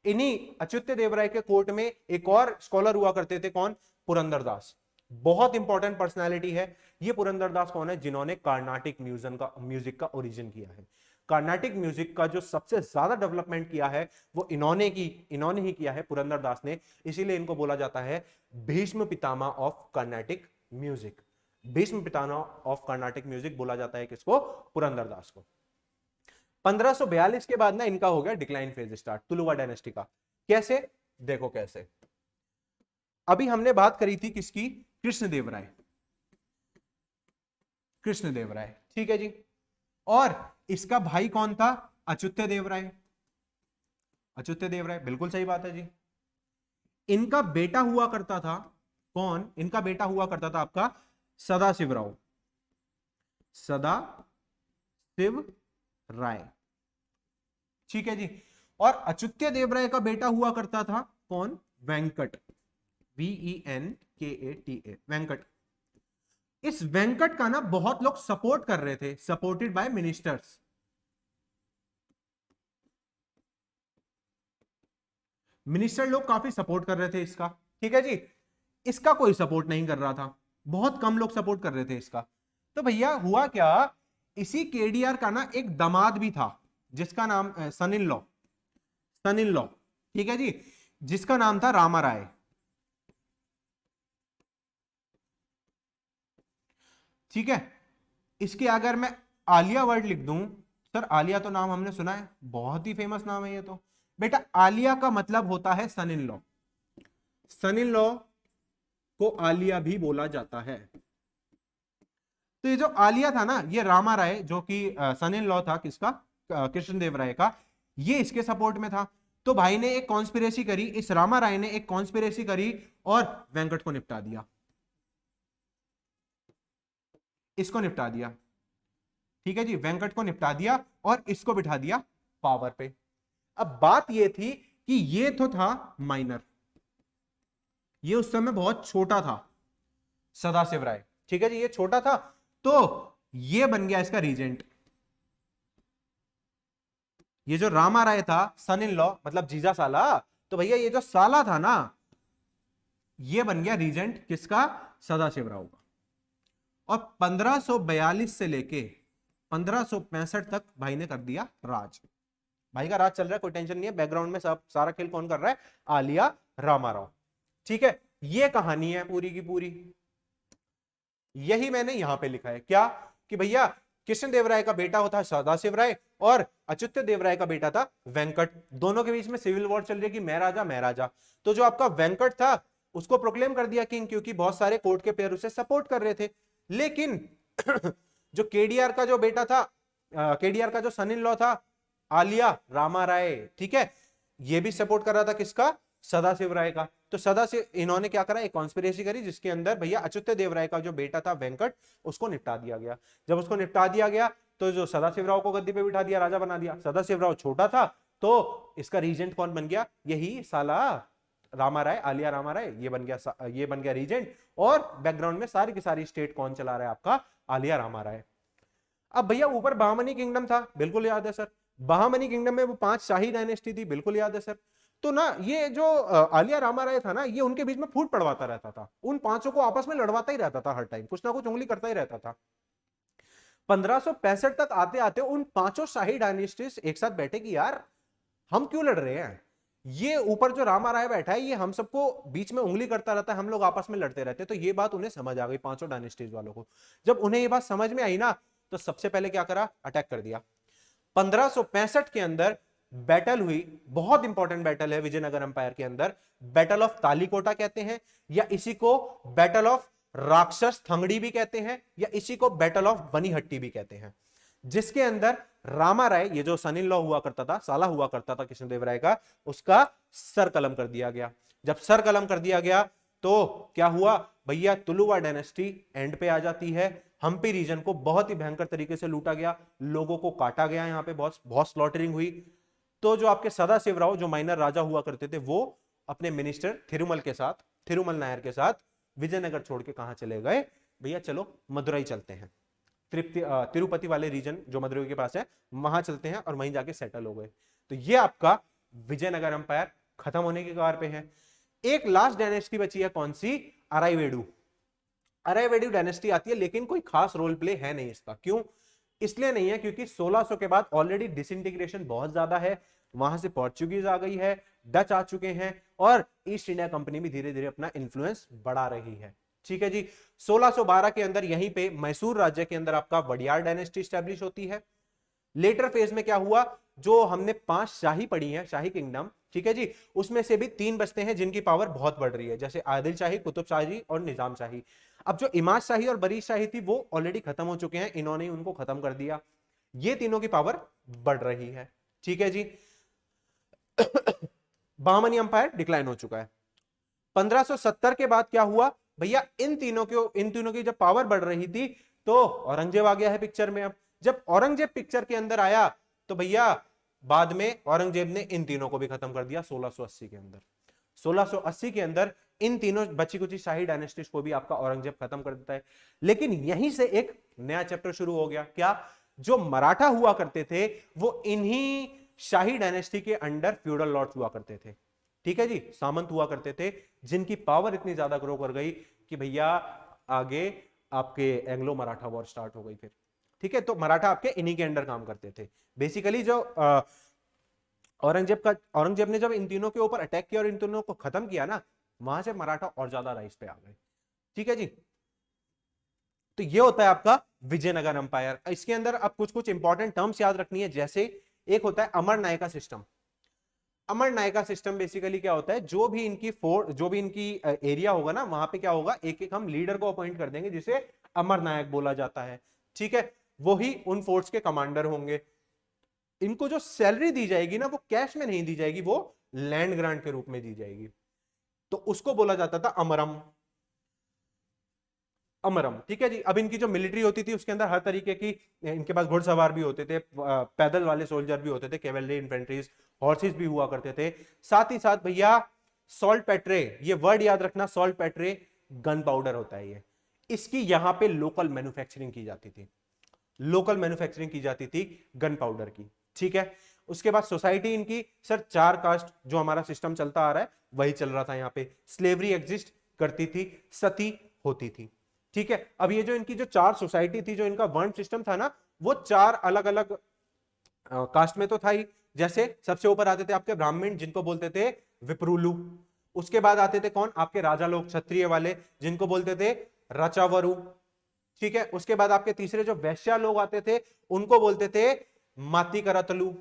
इन्हीं अच्युत देवराय के कोर्ट में एक और स्कॉलर हुआ करते थे, कौन? पुरंदरदास। बहुत इंपॉर्टेंट पर्सनालिटी है ये। पुरंदरदास कौन है? जिन्होंने कार्नाटिक म्यूजिक का ओरिजिन किया है। कार्नाटिक म्यूजिक का जो सबसे ज्यादा डेवलपमेंट किया है वो इन्होंने ही किया है, पुरंदरदास ने। इसीलिए इनको बोला जाता है Bhishma Pitamah of Carnatic music. Bhishma Pitamah of Carnatic music बोला जाता है किसको? पुरंदरदास को। 1542 के बाद ना इनका हो गया decline phase start, Tuluva dynasty का। कैसे? देखो कैसे। अभी हमने बात करी थी किसकी? कृष्णदेवराय। कृष्णदेवराय, ठीक है जी। और इसका भाई कौन था? अच्युत देवराय। अच्युत देवराय, बिल्कुल सही बात है जी। इनका बेटा हुआ करता था कौन? इनका बेटा हुआ करता था आपका सदाशिवराव। सदाशिव राय, ठीक है जी। और अच्युत देवराय का बेटा हुआ करता था कौन? वेंकट। VENKATA, वेंकट। इस वेंकट का ना बहुत लोग सपोर्ट कर रहे थे, सपोर्टेड बाय मिनिस्टर्स। मिनिस्टर लोग काफी सपोर्ट कर रहे थे इसका। ठीक है जी, इसका कोई सपोर्ट नहीं कर रहा था, बहुत कम लोग सपोर्ट कर रहे थे इसका। तो भैया हुआ क्या, इसी केडीआर का ना एक दामाद भी था जिसका नाम सन in law, sun in law, ठीक है जी, जिसका नाम था रामा राय। ठीक है, इसके अगर मैं आलिया वर्ड लिख दूं, सर आलिया तो नाम हमने सुना है, बहुत ही फेमस नाम है ये तो। बेटा आलिया का मतलब होता है सन in law. Sun in law को आलिया भी बोला जाता है। तो ये जो आलिया था ना, ये रामा राय जो कि सन इन लॉ था किसका? कृष्णदेवराय का, ये इसके सपोर्ट में था। तो भाई ने एक कॉन्स्पिरेसी करी, इस रामा राय ने एक कॉन्स्पिरेसी करी और वेंकट को निपटा दिया, इसको निपटा दिया। ठीक है जी, वेंकट को निपटा दिया और इसको बिठा दिया पावर पे। अब बात ये थी कि ये तो था माइनर, ये उस समय बहुत छोटा था, सदाशिव राय। ठीक है जी, ये छोटा था, तो ये बन गया इसका रीजेंट। ये जो रामा राय था सन इन लॉ मतलब जीजा साला, तो भैया ये जो साला था ना, ये बन गया रीजेंट किसका? सदाशिवराव का। और 1542 से लेके 1565 तक भाई ने कर दिया राज। भाई का राज चल रहा है, कोई टेंशन नहीं है, बैकग्राउंड में सब सारा खेल कौन कर रहा है, आलिया रामाराव। ठीक है, ये कहानी है पूरी की पूरी। यही मैंने यहां पे लिखा है क्या, कि भैया कृष्णदेवराय का बेटा होता है सदाशिव राय और अच्युत देवराय का बेटा था वेंकट। दोनों के बीच में सिविल वॉर चल रही है कि मैं राजा मैं राजा। तो जो आपका वेंकट था उसको प्रोक्लेम कर दिया किंग, क्योंकि बहुत सारे कोर्ट के पेयर उसे सपोर्ट कर रहे थे। लेकिन जो केडीआर का जो बेटा था, केडीआर का जो सन इन लॉ था आलिया रामा राय, ठीक है, ये भी सपोर्ट कर रहा था किसका, सदाशिव राय का। तो सदाशिव, इन्होंने क्या करा, एक कॉन्स्पिरेसी करी जिसके अंदर भैया अच्युत देवराय का जो बेटा था वेंकट, उसको निपटा दिया गया। जब उसको निपटा दिया गया तो जो सदाशिव राव को गद्दी पे बिठा दिया, राजा बना दिया। सदाशिव राव छोटा था तो इसका रीजेंट कौन बन गया, यही साला रामा राय, आलिया रामा राय, ये बन गया रीजेंट। और बैकग्राउंड में सारी की सारी स्टेट कौन चला रहा है, आपका आलिया रामा राय। अब भैया ऊपर बहामनी किंगडम था, बिल्कुल याद है सर, बहामनी किंगडम में वो 5 शाही डायनेस्टी थी, बिल्कुल याद है सर। तो ना ये जो आलिया रामा राय था ना, ये उनके बीच में फूट पड़वाता रहता था, उन पांचों को आपस में लड़वाता ही रहता था, हर टाइम कुछ ना कुछ उंगली करता ही रहता था। 1565 तक आते आते उन पांचों शाही डायनेस्टीज एक साथ बैठे कि यार हम क्यों लड़ रहे हैं, ये ऊपर जो रामा राय बैठा है ये हम सबको बीच में उंगली करता रहता है, हम लोग आपस में लड़ते रहते हैं। तो ये बात उन्हें समझ आ गई, पांचों डायनेस्टीज वालों को। जब उन्हें ये बात समझ में आई ना, तो सबसे पहले क्या करा, अटैक कर दिया। 1565 के अंदर बैटल हुई, बहुत इंपॉर्टेंट बैटल है विजयनगर एम्पायर के अंदर, बैटल ऑफ तालीकोटा कहते हैं, या इसी को बैटल ऑफ राक्षस थंगड़ी भी कहते हैं, या इसी को बैटल ऑफ बनीहट्टी भी कहते हैं। जिसके अंदर रामा राय, ये जो सन इन लॉ हुआ करता था, साला हुआ करता था कृष्णदेवराय का, उसका सर कलम कर दिया गया। जब सर कलम कर दिया गया तो क्या हुआ भैया, तुलुवा डायनेस्टी एंड पे आ जाती है। हम्पी रीजन को बहुत ही भयंकर तरीके से लूटा गया, लोगों को काटा गया, यहां पे बहुत बहुत स्लॉटरिंग हुई। तो जो आपके सदाशिव राव जो माइनर राजा हुआ करते थे, वो अपने मिनिस्टर थिरुमल के साथ, थिरुमल नायर के साथ विजयनगर छोड़ के कहां चले गए भैया, चलो मदुरई चलते हैं, तिरुपति वाले रीजन जो मदुरई के पास है वहां चलते हैं, और वहीं जाके सेटल हो गए। तो ये आपका विजयनगर एम्पायर खत्म होने की कगार पे है। एक लास्ट डायनेस्टी बची है, कौन सी, अराइवेडू। अराइवेडू डायनेस्टी आती है, लेकिन कोई खास रोल प्ले है नहीं इसका। क्यों, इसलिए नहीं है क्योंकि 1600 के बाद ऑलरेडी डिसइंटीग्रेशन बहुत ज्यादा है, वहां से पोर्चुगीज आ गई है, डच आ चुके हैं, और ईस्ट इंडिया कंपनी भी धीरे धीरे अपना इन्फ्लुएंस बढ़ा रही है। ठीक है जी, 1612 के अंदर यहीं पे मैसूर राज्य के अंदर आपका वडियार डायनेस्टी स्टैब्लिश होती है। लेटर फेज में क्या हुआ, जो हमने 5 शाही पढ़ी है, शाही किंगडम, ठीक है जी, उसमें से भी 3 बचते हैं जिनकी पावर बहुत बढ़ रही है, जैसे आदिल शाही, कुतुब शाही और निजाम शाही। अब जो इमाद शाही और बरीद शाही थी वो ऑलरेडी खत्म हो चुके हैं, इन्होंने उनको खत्म कर दिया, ये तीनों की पावर बढ़ रही है। ठीक है जी, बहामनी अंपायर डिक्लाइन हो चुका है। 1570 के बाद क्या हुआ भैया, इन तीनों की जब पावर बढ़ रही थी तो औरंगजेब आ गया है पिक्चर में। अब जब औरंगजेब पिक्चर के अंदर आया तो भैया बाद में औरंगजेब ने इन तीनों को भी खत्म कर दिया 1680 के अंदर। 1680 के अंदर इन तीनों बची कुची शाही डायनेस्टीज को भी आपका औरंगजेब खत्म कर देता है। लेकिन यहीं से एक नया चैप्टर शुरू हो गया, क्या, जो मराठा हुआ करते थे वो इन्हीं शाही डायनेस्टी के अंडर फ्यूडल लॉर्ड्स हुआ करते थे। ठीक है जी, सामंत हुआ करते थे, जिनकी पावर इतनी ज्यादा ग्रो कर गई कि भैया आगे आपके एंग्लो मराठा वॉर स्टार्ट हो गई फिर। ठीक है, तो मराठा आपके इन्हीं के अंडर काम करते थे। बेसिकली जो औरंगजेब ने जब इन तीनों के ऊपर अटैक किया और इन तीनों को खत्म किया ना, वहां से मराठा और ज्यादा राइज पे आ गए। ठीक है जी, तो ये होता है आपका विजयनगर एम्पायर। इसके अंदर अब कुछ कुछ इंपॉर्टेंट टर्म्स याद रखनी है, जैसे एक होता है अमर नायका सिस्टम। अमर नायका सिस्टम बेसिकली क्या होता है, जो भी इनकी एरिया होगा ना, वहां पे क्या होगा, एक एक हम लीडर को अपॉइंट कर देंगे जिसे अमर नायक बोला जाता है। ठीक है, वो ही उन फोर्स के कमांडर होंगे। इनको जो सैलरी दी जाएगी ना, वो कैश में नहीं दी जाएगी, वो लैंड ग्रांट के रूप में दी जाएगी। तो उसको बोला जाता था अमरम। अमरम, ठीक है जी। अब इनकी जो मिलिट्री होती थी उसके अंदर हर तरीके की, इनके पास घुड़सवार भी होते थे, पैदल वाले सोल्जर भी होते थे, कैवेलरी इन्फेंट्रीज, हॉर्सेस भी हुआ करते थे। साथ ही साथ भैया सॉल्ट पेट्रे, ये वर्ड याद रखना, सॉल्ट पेट्रे गन पाउडर होता है ये, इसकी यहां पे लोकल मैन्युफैक्चरिंग की जाती थी, लोकल मैन्युफैक्चरिंग की जाती थी गन पाउडर की। ठीक है, उसके बाद सोसाइटी इनकी सर 4 कास्ट जो हमारा सिस्टम चलता आ रहा है वही चल रहा था। यहाँ पे स्लेवरी एग्जिस्ट करती थी, सती होती थी। ठीक है, अब ये जो इनकी जो 4 सोसाइटी थी, जो इनका वर्ण सिस्टम था ना, वो 4 अलग अलग कास्ट में तो था ही, जैसे सबसे ऊपर आते थे आपके ब्राह्मण जिनको बोलते थे विप्रुलु, उसके बाद आते थे कौन, आपके राजा लोग क्षत्रिय वाले जिनको बोलते थे रचावरु, ठीक है। उसके बाद आपके तीसरे जो वैश्या लोग आते थे उनको बोलते थे माती करतलु,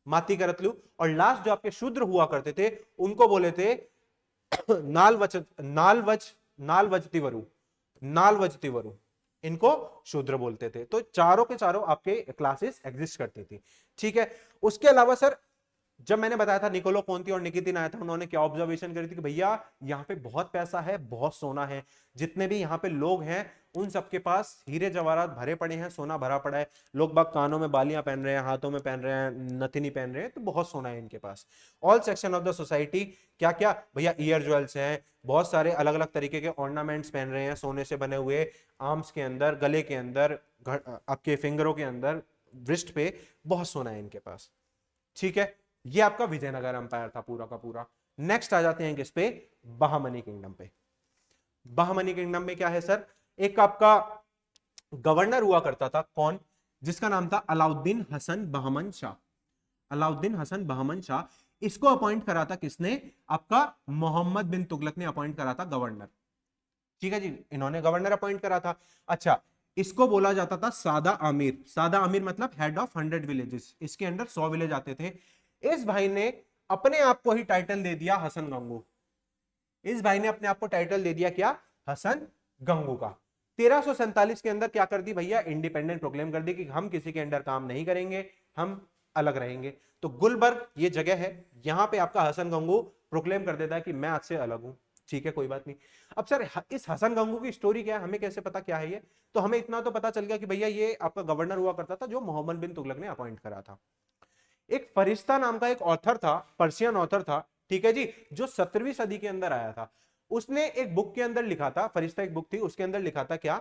माती करतलु। और लास्ट जो आपके शूद्र हुआ करते थे उनको बोले थे नालवजतिवरु, नालवजतिवरु, इनको शूद्र बोलते थे। तो चारों के चारों आपके क्लासेस एग्जिस्ट करती थी, ठीक है। उसके अलावा सर जब मैंने बताया था निकोलो कोंती और निकितिन आया था, उन्होंने क्या ऑब्जर्वेशन करी थी कि भैया यहाँ पे बहुत पैसा है, बहुत सोना है, जितने भी यहाँ पे लोग हैं उन सबके पास हीरे जवाहरात भरे पड़े हैं, सोना भरा पड़ा है, लोग बाग कानों में बालियां पहन रहे हैं, हाथों में पहन रहे हैं, नथनी पहन रहे हैं, तो बहुत सोना है इनके पास। All section of the society क्या क्या भैया, ईयर ज्वेल्स हैं, बहुत सारे अलग अलग तरीके के ऑर्नामेंट्स पहन रहे हैं सोने से बने हुए, आर्म्स के अंदर, गले के अंदर, आपके फिंगरों के अंदर, वृष्ट पे बहुत सोना है इनके पास, ठीक है। ये आपका विजयनगर अंपायर था पूरा का पूरा। नेक्स्ट आ जाते हैं किस पे, बहामनी किंगडम पे। बहामनी किंगडम में क्या है सर, एक आपका गवर्नर हुआ करता था, कौन, जिसका नाम था अलाउद्दीन हसन बहमन शाह, अलाउद्दीन हसन बहमन शाह। इसको अपॉइंट करा था किसने, आपका मोहम्मद बिन तुगलक ने अपॉइंट करा था गवर्नर, ठीक है जी, इन्होंने गवर्नर अपॉइंट करा था। अच्छा, इसको बोला जाता था सादा आमिर, सादा आमिर मतलब हेड ऑफ 100 विलेजेस, इसके अंदर 100 विलेज आते थे। इस भाई ने अपने आप को ही टाइटल दे दिया हसन गंगू, इस भाई ने अपने आप को टाइटल दे दिया क्या, हसन गंगू का। 1347 के अंदर क्या कर दी भैया, इंडिपेंडेंट प्रोक्लेम कर दी कि हम किसी के अंडर काम नहीं करेंगे, हम अलग रहेंगे। तो गुलबर्ग ये जगह है, यहां पे आपका हसन गंगू प्रोक्लेम कर देता है कि मैं आज से अलग हूं, ठीक है, कोई बात नहीं। अब सर इस हसन गंगू की स्टोरी क्या है, हमें कैसे पता क्या है ये, तो हमें इतना तो पता चल गया कि भैया ये आपका गवर्नर हुआ करता था जो मोहम्मद बिन तुगलक ने अपॉइंट करा था। एक फरिश्ता नाम का एक ऑथर था, पर्शियन ऑथर था, ठीक है जी, जो 17वीं सदी के अंदर आया था। उसने एक बुक के अंदर लिखा था, फरिश्ता एक बुक थी, उसके अंदर लिखा था क्या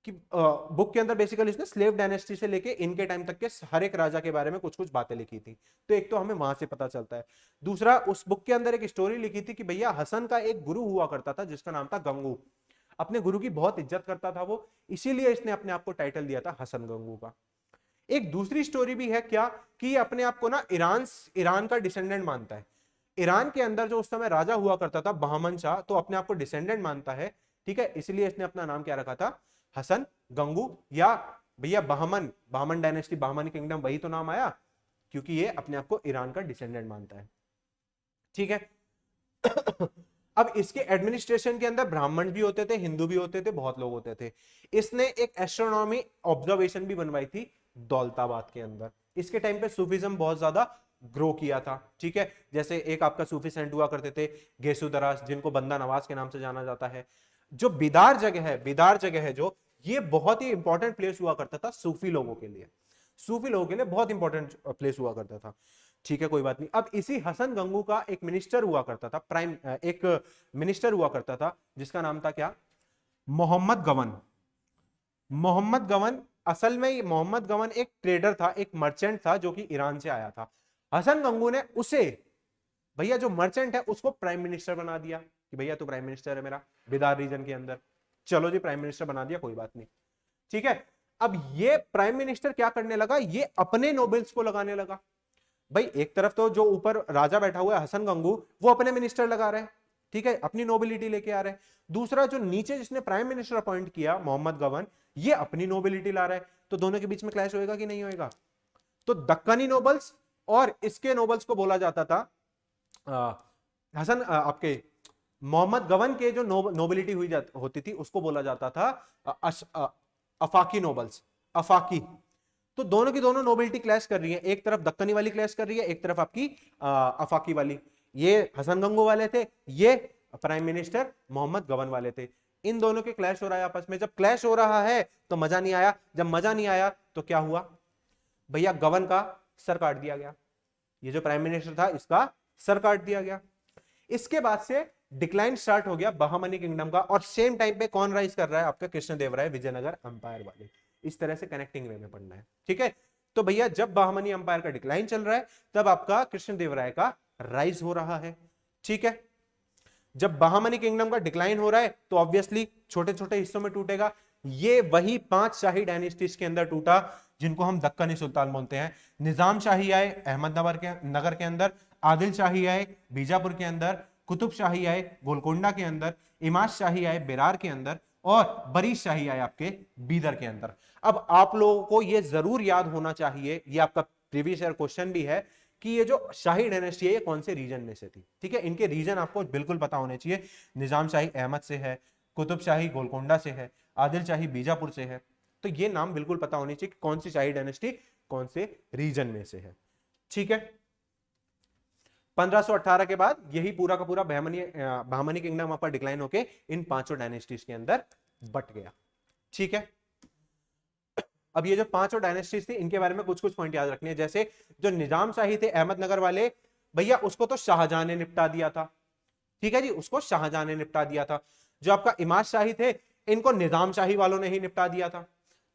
कि बुक के अंदर बेसिकली इसने स्लेव डायनेस्टी से लेके इनके टाइम तक के हर एक राजा के बारे में कुछ कुछ बातें लिखी थी। तो एक तो हमें वहां से पता चलता है, दूसरा उस बुक के अंदर एक स्टोरी लिखी थी कि भैया हसन का एक गुरु हुआ करता था जिसका नाम था गंगू, अपने गुरु की बहुत इज्जत करता था वो, इसीलिए इसने अपने आप को टाइटल दिया था हसन गंगू का। एक दूसरी स्टोरी भी है क्या कि ये अपने आप को ना ईरान का डिसेंडेंट मानता है। ईरान के अंदर जो उस समय राजा हुआ करता था बहमन शाह, तो अपने आप को डिसेंडेंट मानता है, ठीक है, इसलिए इसने अपना नाम क्या रखा था, हसन गंगू, या भैया बहमन, बहमन डायनेस्टी, बहमन किंगडम, वही तो नाम आया क्योंकि ये अपने आप को ईरान का डिसेंडेंट मानता है, ठीक है। अब इसके एडमिनिस्ट्रेशन के अंदर ब्राह्मण भी होते थे, हिंदू भी होते थे, बहुत लोग होते थे। इसने एक एस्ट्रोनॉमी ऑब्जर्वेशन भी बनवाई थी दौलताबाद के अंदर। इसके टाइम पे सूफिज्म बहुत ज्यादा ग्रो किया था, ठीक है। जैसे एक आपका सूफी सेंट हुआ करते थे गेसुदरास, जिनको बंदा नवाज के नाम से जाना जाता है। जो बिदार जगह है, बिदार जगह है जो, ये बहुत ही इंपॉर्टेंट प्लेस हुआ करता था सूफी लोगों के लिए, सूफी लोगों के लिए बहुत इंपॉर्टेंट प्लेस हुआ करता था, ठीक है, कोई बात नहीं। अब इसी हसन गंगू का एक मिनिस्टर हुआ करता था, एक मिनिस्टर हुआ करता था जिसका नाम था क्या, मोहम्मद गवन। मोहम्मद गवन, असल में मोहम्मद गवन एक ट्रेडर था, एक मर्चेंट था जो कि ईरान से आया था। हसन गंगू ने उसे, भैया जो मर्चेंट है उसको प्राइम मिनिस्टर बना दिया कि भैया तू प्राइम मिनिस्टर है मेरा बिदार रीजन के अंदर, चलो जी प्राइम मिनिस्टर बना दिया, कोई बात नहीं, ठीक है। अब ये प्राइम मिनिस्टर क्या करने लगा, ये अपने नोबल्स को लगाने लगा। भाई एक तरफ तो जो ऊपर राजा बैठा हुआ है हसन गंगू, वो अपने मिनिस्टर लगा रहे हैं, ठीक है, अपनी नोबिलिटी लेके आ रहे हैं। दूसरा जो नीचे जिसने प्राइम मिनिस्टर अपॉइंट किया मोहम्मद गवन, ये अपनी नोबिलिटी ला रहा है, तो दोनों के बीच में क्लैश होएगा कि नहीं होएगा। तो दक्कनी नोबल्स और इसके नोबल्स को बोला जाता था आपके मोहम्मद गवन के जो नोबिलिटी होती थी उसको बोला जाता था अफाकी नोबल्स, अफाकी। तो दोनों की दोनों नोबिलिटी क्लैश कर रही है, एक तरफ दक्कनी वाली क्लैश कर रही है, एक तरफ आपकी अफाकी वाली। ये हसन गंगू वाले थे, ये प्राइम मिनिस्टर मोहम्मद गवन वाले थे। इन दोनों के क्लैश हो रहा है आपस में। जब क्लैश हो रहा है तो मजा नहीं आया, जब मजा नहीं आया तो क्या हुआ भैया, गवन का सर काट दिया गया। ये जो प्राइम मिनिस्टर था इसका सर काट दिया गया। इसके बाद से डिक्लाइन स्टार्ट हो गया बहामनी किंगडम का। और सेम टाइम पे कौन राइज कर रहा है, आपका कृष्णदेवराय विजयनगर अंपायर वाले। इस तरह से कनेक्टिंग वे में पढ़ना है, ठीक है। तो भैया जब बहामनी अंपायर का डिक्लाइन चल रहा है तब आपका कृष्णदेवराय का राइज हो रहा है, ठीक है। जब बहामनी किंगडम का डिक्लाइन हो रहा है तो ऑब्वियसली छोटे छोटे हिस्सों में टूटेगा। ये वही 5 शाही डायनेस्टीज के अंदर टूटा जिनको हम दक्कनी सुल्तान बोलते हैं। निजाम शाही आए अहमदनगर के नगर के अंदर, आदिल शाही आए बीजापुर के अंदर, कुतुब शाही आए गोलकोंडा के अंदर, इमाद शाही आए बेरार के अंदर, और बरीश शाही आए आपके बीदर के अंदर। अब आप लोगों को यह जरूर याद होना चाहिए, ये आपका प्रीवियस ईयर क्वेश्चन भी है, कि ये जो शाही डायनेस्टी है ये कौन से रीजन में से थी। ठीक है, इनके रीजन आपको बिल्कुल पता होने चाहिए। निजाम शाही अहमद से है, कुतुब शाही गोलकोंडा से है, आदिल शाही बीजापुर से है। तो ये नाम बिल्कुल पता होनी चाहिए कि कौन सी शाही डायनेस्टी कौन से रीजन में से है। ठीक है, 1518 के बाद यही पूरा का पूरा बहमनी किंगडम आपका डिक्लाइन होके इन 5 डायनेस्टीज के अंदर बट गया। ठीक है, अब ये जो 5 डायनेस्टीज थी इनके बारे में कुछ कुछ पॉइंट याद रखने हैं। जैसे जो निजाम शाही थे अहमदनगर वाले, भैया उसको तो शाहजहां ने निपटा दिया था। ठीक है जी, उसको शाहजहां ने निपटा दिया था। जो आपका इमाद शाही थे इनको निजाम शाही वालों ने ही निपटा दिया था।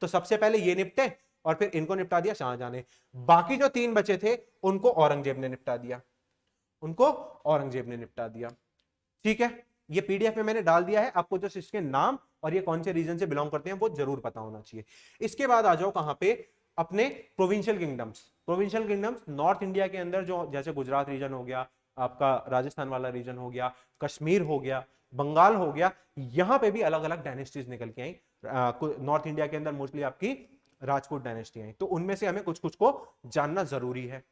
तो सबसे पहले ये निपटे और फिर इनको निपटा दिया शाहजहां ने। बाकी जो 3 बचे थे उनको औरंगजेब ने निपटा दिया, उनको औरंगजेब ने निपटा दिया। ठीक है, ये पीडीएफ में मैंने डाल दिया है, आपको जो इसके नाम और ये कौन से रीजन से बिलोंग करते हैं वो जरूर पता होना चाहिए। इसके बाद आ जाओ कहां पे, अपने provincial kingdoms. Provincial kingdoms north India के अंदर जो, जैसे गुजरात रीजन हो गया, आपका राजस्थान वाला रीजन हो गया, कश्मीर हो गया, बंगाल हो गया, यहां पे भी अलग अलग डायनेस्टीज निकल के आई। नॉर्थ इंडिया के अंदर मोस्टली आपकी राजपूत डायनेस्टी आई। तो उनमें से हमें कुछ कुछ को जानना जरूरी है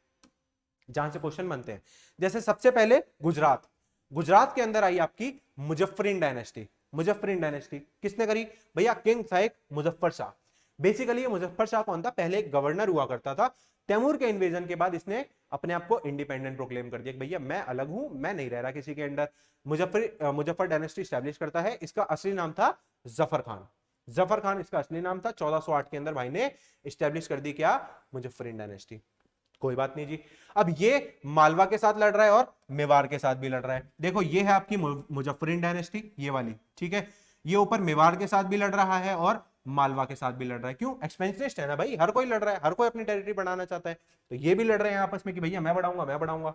जहां से क्वेश्चन बनते हैं। जैसे सबसे पहले गुजरात, गुजरात के अंदर आई आपकी मुजफ्फरिन डायनेस्टी। मुजफ्फरिन डायनेस्टी किसने करी भैया? किंग था एक मुजफ्फर शाह। बेसिकली ये मुजफ्फर शाह कौन था? पहले एक गवर्नर हुआ करता था। तैमूर के इन्वेजन के बाद इसने अपने आप को इंडिपेंडेंट प्रोक्लेम कर दिया कि भैया मैं अलग हूं, मैं नहीं रह रहा किसी के अंडर। मुजफ्फर डायनेस्टी स्टैब्लिश करता है। इसका असली नाम था जफर खान। जफर खान इसका असली नाम था। 1408 के अंदर भाई ने स्टैब्लिश कर दी क्या? मुजफ्फरिन डायनेस्टी। कोई बात नहीं जी। अब ये मालवा के साथ लड़ रहा है और मेवाड़ के साथ भी लड़ रहा है। देखो ये है आपकी मुजफ्फरिन डायनेस्टी, ये वाली। ठीक है, ये ऊपर मेवाड़ के साथ भी लड़ रहा है और मालवा के साथ भी लड़ रहा है। क्यों? एक्सपेंशनिस्ट है ना भाई, हर कोई लड़ रहा है, हर कोई अपनी टेरिटरी बढ़ाना चाहता है। तो ये भी लड़ रहे हैं आपस में कि भैया मैं बढ़ाऊंगा, मैं बढ़ाऊंगा।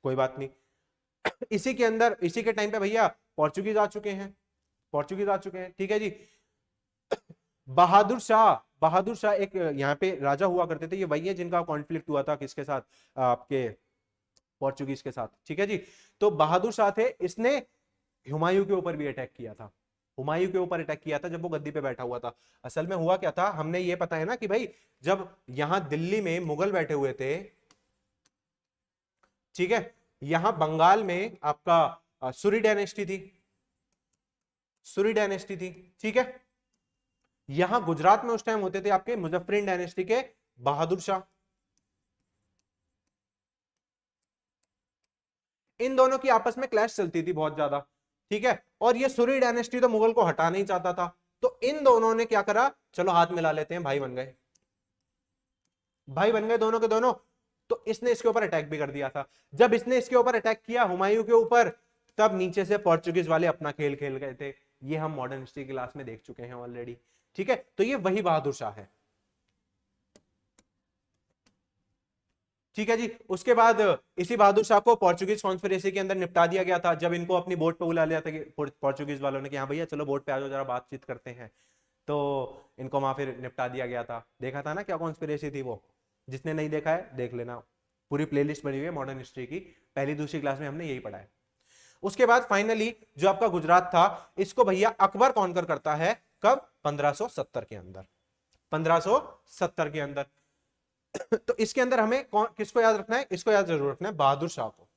कोई बात नहीं। इसी के अंदर, इसी के टाइम पे भैया पोर्चुगीज आ चुके हैं, पोर्चुगीज आ चुके हैं। ठीक है जी। बहादुर शाह, बहादुर शाह एक यहाँ पे राजा हुआ करते थे। ये वही है जिनका कॉन्फ्लिक्ट हुआ था किसके साथ? आपके पोर्चुगीज के साथ। ठीक है जी। तो बहादुर शाह थे, इसने हुमायूं के ऊपर भी अटैक किया था। हुमायूं के ऊपर अटैक किया था जब वो गद्दी पे बैठा हुआ था। असल में हुआ क्या था, हमने ये पता है ना कि भाई जब यहां दिल्ली में मुगल बैठे हुए थे, ठीक है, यहां बंगाल में आपका सूरी डायनेस्टी थी, सूरी डायनेस्टी थी। ठीक है, यहां गुजरात में उस टाइम होते थे आपके मुजफ्फरिन डायनेस्टी के बहादुर शाह। इन दोनों की आपस में क्लैश चलती थी बहुत ज्यादा। ठीक है, और ये सूरी डायनेस्टी तो मुगल को हटाना ही चाहता था। तो इन दोनों ने क्या करा, चलो हाथ मिला लेते हैं, भाई बन गए, भाई बन गए दोनों के दोनों। तो इसने इसके ऊपर अटैक भी कर दिया था। जब इसने इसके ऊपर अटैक किया हुमायूं के ऊपर, तब नीचे से पोर्चुगीज वाले अपना खेल खेल गए थे। ये हम मॉडर्न हिस्ट्री क्लास में देख चुके हैं ऑलरेडी। ठीक है, तो ये वही बहादुर शाह है। ठीक है जी। उसके बाद इसी बहादुर शाह को पोर्चुगीज कॉन्स्पिरेसी के अंदर निपटा दिया गया था, जब इनको अपनी बोट पे बुला लिया था कि पोर्चुगीज वालों ने कि हाँ भैया चलो बोट पे आ जाओ, जरा बातचीत करते हैं। तो इनको वहां फिर निपटा दिया गया था। देखा था ना क्या कॉन्स्पिरेसी थी वो? जिसने नहीं देखा है देख लेना, पूरी प्लेलिस्ट बनी हुई है मॉडर्न हिस्ट्री की, पहली दूसरी क्लास में हमने यही पढ़ा है। उसके बाद फाइनली जो आपका गुजरात था, इसको भैया अकबर कॉन्कर करता है। कब? 1570 के अंदर, 1570 के अंदर। तो इसके अंदर हमें किसको याद रखना है? इसको याद जरूर रखना है, बहादुर शाह को।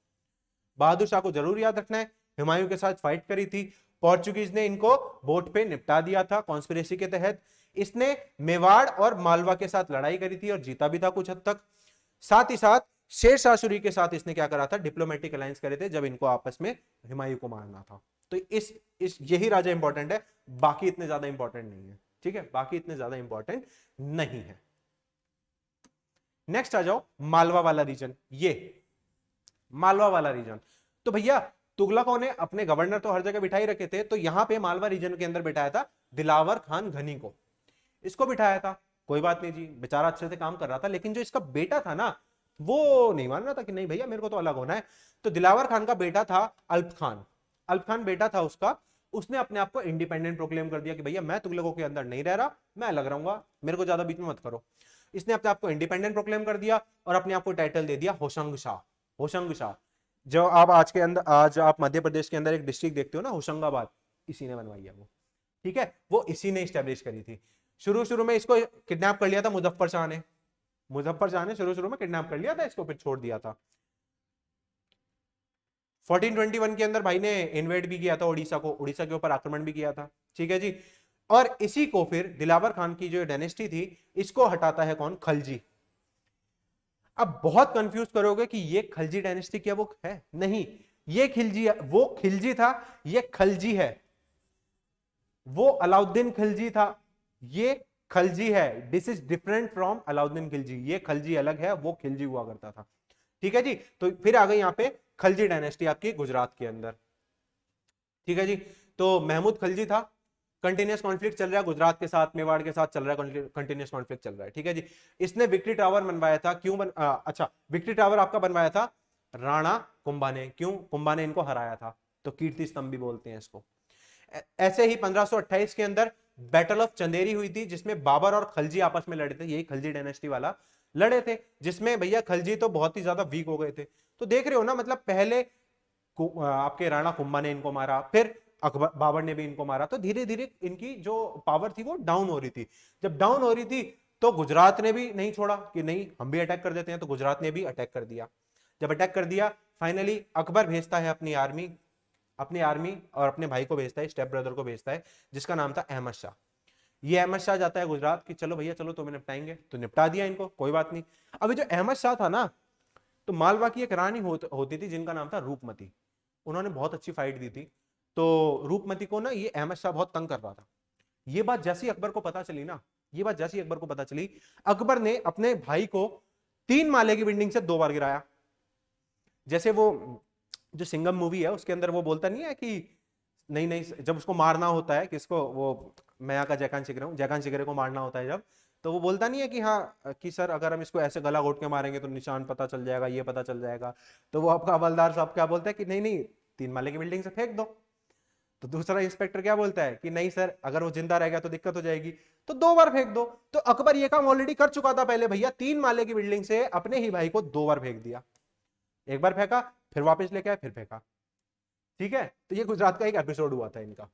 बहादुर शाह को जरूर याद रखना है। हुमायूं के साथ फाइट करी थी, पोर्चुगीज ने इनको बोट पे निपटा दिया था कॉन्स्पिरेसी के तहत। इसने मेवाड़ और मालवा के साथ लड़ाई करी थी और जीता भी था कुछ हद तक। साथ ही साथ शेर शाह सूरी के साथ इसने क्या करा था? डिप्लोमेटिक अलायंस करे थे, जब इनको आपस में हुमायूं को मारना था। तो इस यही राजा इंपॉर्टेंट है, बाकी इतने ज्यादा इंपॉर्टेंट नहीं है। ठीक है, बाकी इतने ज्यादा इंपॉर्टेंट नहीं है। नेक्स्ट आ जाओ मालवा वाला रीजन। ये मालवा वाला रीजन, तो भैया तुगलकों ने अपने गवर्नर तो हर जगह बिठाई रखे थे, तो यहां पे मालवा रीजन के अंदर बिठाया था दिलावर खान घनी को। इसको बिठाया था, कोई बात नहीं जी, बेचारा अच्छे से काम कर रहा था। लेकिन जो इसका बेटा था ना, वो नहीं मान रहा था कि नहीं भैया मेरे को तो अलग होना है। तो दिलावर खान का बेटा था अल्प खान। अल्प खान बेटा था उसका, उसने अपने आप को इंडिपेंडेंट प्रोक्लेम कर दिया कि भैया मैं तुगलकों के अंदर नहीं रह रहा, मैं अलग रहूंगा, मेरे को ज्यादा बीच में मत करो। इसने अपने आप को इंडिपेंडेंट प्रोक्लेम कर दिया और अपने आप को टाइटल दे दिया होशंग शाह। होशंग शाह, जो आप आज के अंदर, आज आप मध्य प्रदेश के अंदर एक डिस्ट्रिक्ट देखते हो ना होशंगाबाद, इसी ने बनवाई है वो, ठीक है, वो इसी ने स्टैब्लिश करी थी। शुरू शुरू में इसको किडनैप कर लिया था मुजफ्फर शाह ने, मुजफ्फर शाह ने शुरू शुरू में किडनैप कर लिया था इसको, फिर छोड़ दिया था। 1421 के अंदर भाई ने इन्वेड भी किया था उड़ीसा को, उड़ीसा के ऊपर आक्रमण भी किया था, ठीक है जी। और इसी को फिर दिलावर खान की जो डायनेस्टी थी, इसको हटाता है कौन? खलजी। अब बहुत कंफ्यूज करोगे कि ये खलजी डायनेस्टी क्या वो है? नहीं, ये खिलजी, वो खिलजी था, ये खलजी है। वो अलाउद्दीन खिलजी था, ये खलजी है। This is different from Alauddin Khilji, ये खलजी अलग है, वो खिलजी हुआ करता था, ठीक है जी। तो फिर आ गई यहां पे खलजी डायनेस्टी आपकी गुजरात के अंदर, ठीक है जी। तो महमूद खलजी था, कंटिन्यूस कॉन्फ्लिक्ट चल रहा है गुजरात के साथ, मेवाड़ के साथ चल रहा है, कंटिन्यूस कॉन्फ्लिक्ट चल रहा है, ठीक है जी। इसने विक्ट्री टावर बनवाया था, क्यों अच्छा, विक्ट्री टावर आपका बनवाया था राणा कुंभा ने। क्यों? कुंभा ने इनको हराया था, तो कीर्ति स्तंभ भी बोलते हैं इसको। ऐसे ही 1528 के अंदर बैटल ऑफ चंदेरी हुई थी, जिसमें बाबर और खलजी आपस में लड़े थे, यही खलजी डायनेस्टी वाला लड़े थे, जिसमें भैया खलजी तो बहुत ही ज्यादा वीक हो गए थे। तो देख रहे हो ना, मतलब पहले आपके राणा कुंभा ने इनको मारा, फिर अकबर बाबर ने भी इनको मारा, तो धीरे धीरे इनकी जो पावर थी वो डाउन हो रही थी। जब डाउन हो रही थी तो गुजरात ने भी नहीं छोड़ा कि नहीं हम भी अटैक कर देते हैं, तो गुजरात ने भी अटैक कर दिया। जब अटैक कर दिया, फाइनली अकबर भेजता है अपनी आर्मी और अपने भाई को भेजता है, स्टेप ब्रदर को भेजता है, जिसका नाम था अहमद शाह। ये अहमद शाह जाता है गुजरात कि चलो भैया चलो तुम्हें निपटाएंगे, तो निपटा दिया इनको, कोई बात नहीं। अभी जो अहमद शाह था ना, तो मालवा की एक रानी होती थी जिनका नाम था रूपमती, उन्होंने बहुत अच्छी फाइट दी थी। तो रूपमती को ना ये अहमद शाह बहुत तंग कर रहा था। ये बात जैसी अकबर को पता चली ना, ये बात जैसी अकबर को पता चली, अकबर ने अपने भाई को 3 माले की बिल्डिंग से 2 बार गिराया। जैसे वो जो सिंघम मूवी है उसके अंदर वो बोलता नहीं है कि नहीं नहीं, जब उसको मारना होता है, किसको, वो मैं का जयकांत शिकरे हूँ, जयकांत शिकरे को मारना होता है जब, तो वो बोलता नहीं है कि हाँ कि सर अगर हम इसको ऐसे गला घोट के मारेंगे तो निशान पता चल जाएगा, ये पता चल जाएगा। तो वो आपका हवलदार साहब क्या बोलता है कि नहीं नहीं 3 माले की बिल्डिंग से फेंक दो। तो दूसरा इंस्पेक्टर क्या बोलता है कि नहीं सर अगर वो जिंदा रह गया तो दिक्कत हो जाएगी, तो 2 बार फेंक दो। तो अकबर ये काम ऑलरेडी कर चुका था पहले भैया, 3 माले की बिल्डिंग से अपने ही भाई को 2 बार फेंक दिया। एक बार फेंका, फिर वापस लेके आया, फिर फेंका, ठीक है। तो ये गुजरात का एक एपिसोड हुआ था इनका।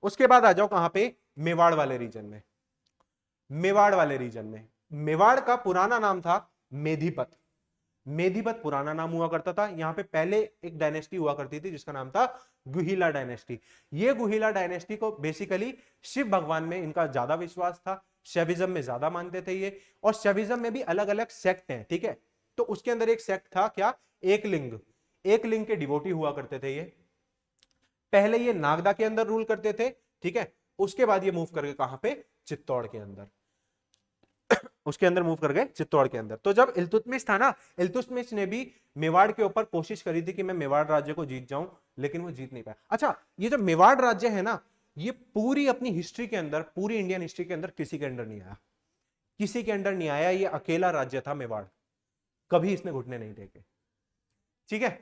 उसके बाद आ जाओ कहां पे? मेवाड़ वाले रीजन में। मेवाड़ वाले रीजन में, मेवाड़ का पुराना नाम था मेधिपत। मेधिपत पुराना नाम हुआ करता था। यहां पे पहले एक डायनेस्टी हुआ करती थी जिसका नाम था गुहिला डायनेस्टी। ये गुहिला डायनेस्टी को बेसिकली शिव भगवान में इनका ज्यादा विश्वास था, शैविज्म में ज्यादा मानते थे ये, और शैविज्म में भी अलग अलग सेक्ट हैं, ठीक है। तो उसके अंदर एक सेक्ट था क्या? एक लिंग। एक लिंग के डिवोटी हुआ करते थे ये। पहले ये नागदा के अंदर रूल करते थे, ठीक है। उसके बाद ये मूव करके कहां पे? चित्तौड़ के अंदर, उसके अंदर मूव कर गए चित्तौड़ के अंदर। तो जब इल्तुतमिश था ना, इल्तुतमिश ने भी मेवाड़ के ऊपर कोशिश करी थी कि मैं मेवाड़ राज्य को जीत जाऊं, लेकिन वो जीत नहीं पाया। अच्छा, ये जो मेवाड़ राज्य है ना, ये पूरी अपनी हिस्ट्री के अंदर, पूरी इंडियन हिस्ट्री के अंदर किसी के अंडर नहीं आया, किसी के अंडर नहीं आया। ये अकेला राज्य था मेवाड़, कभी इसने घुटने नहीं टेके, ठीक है।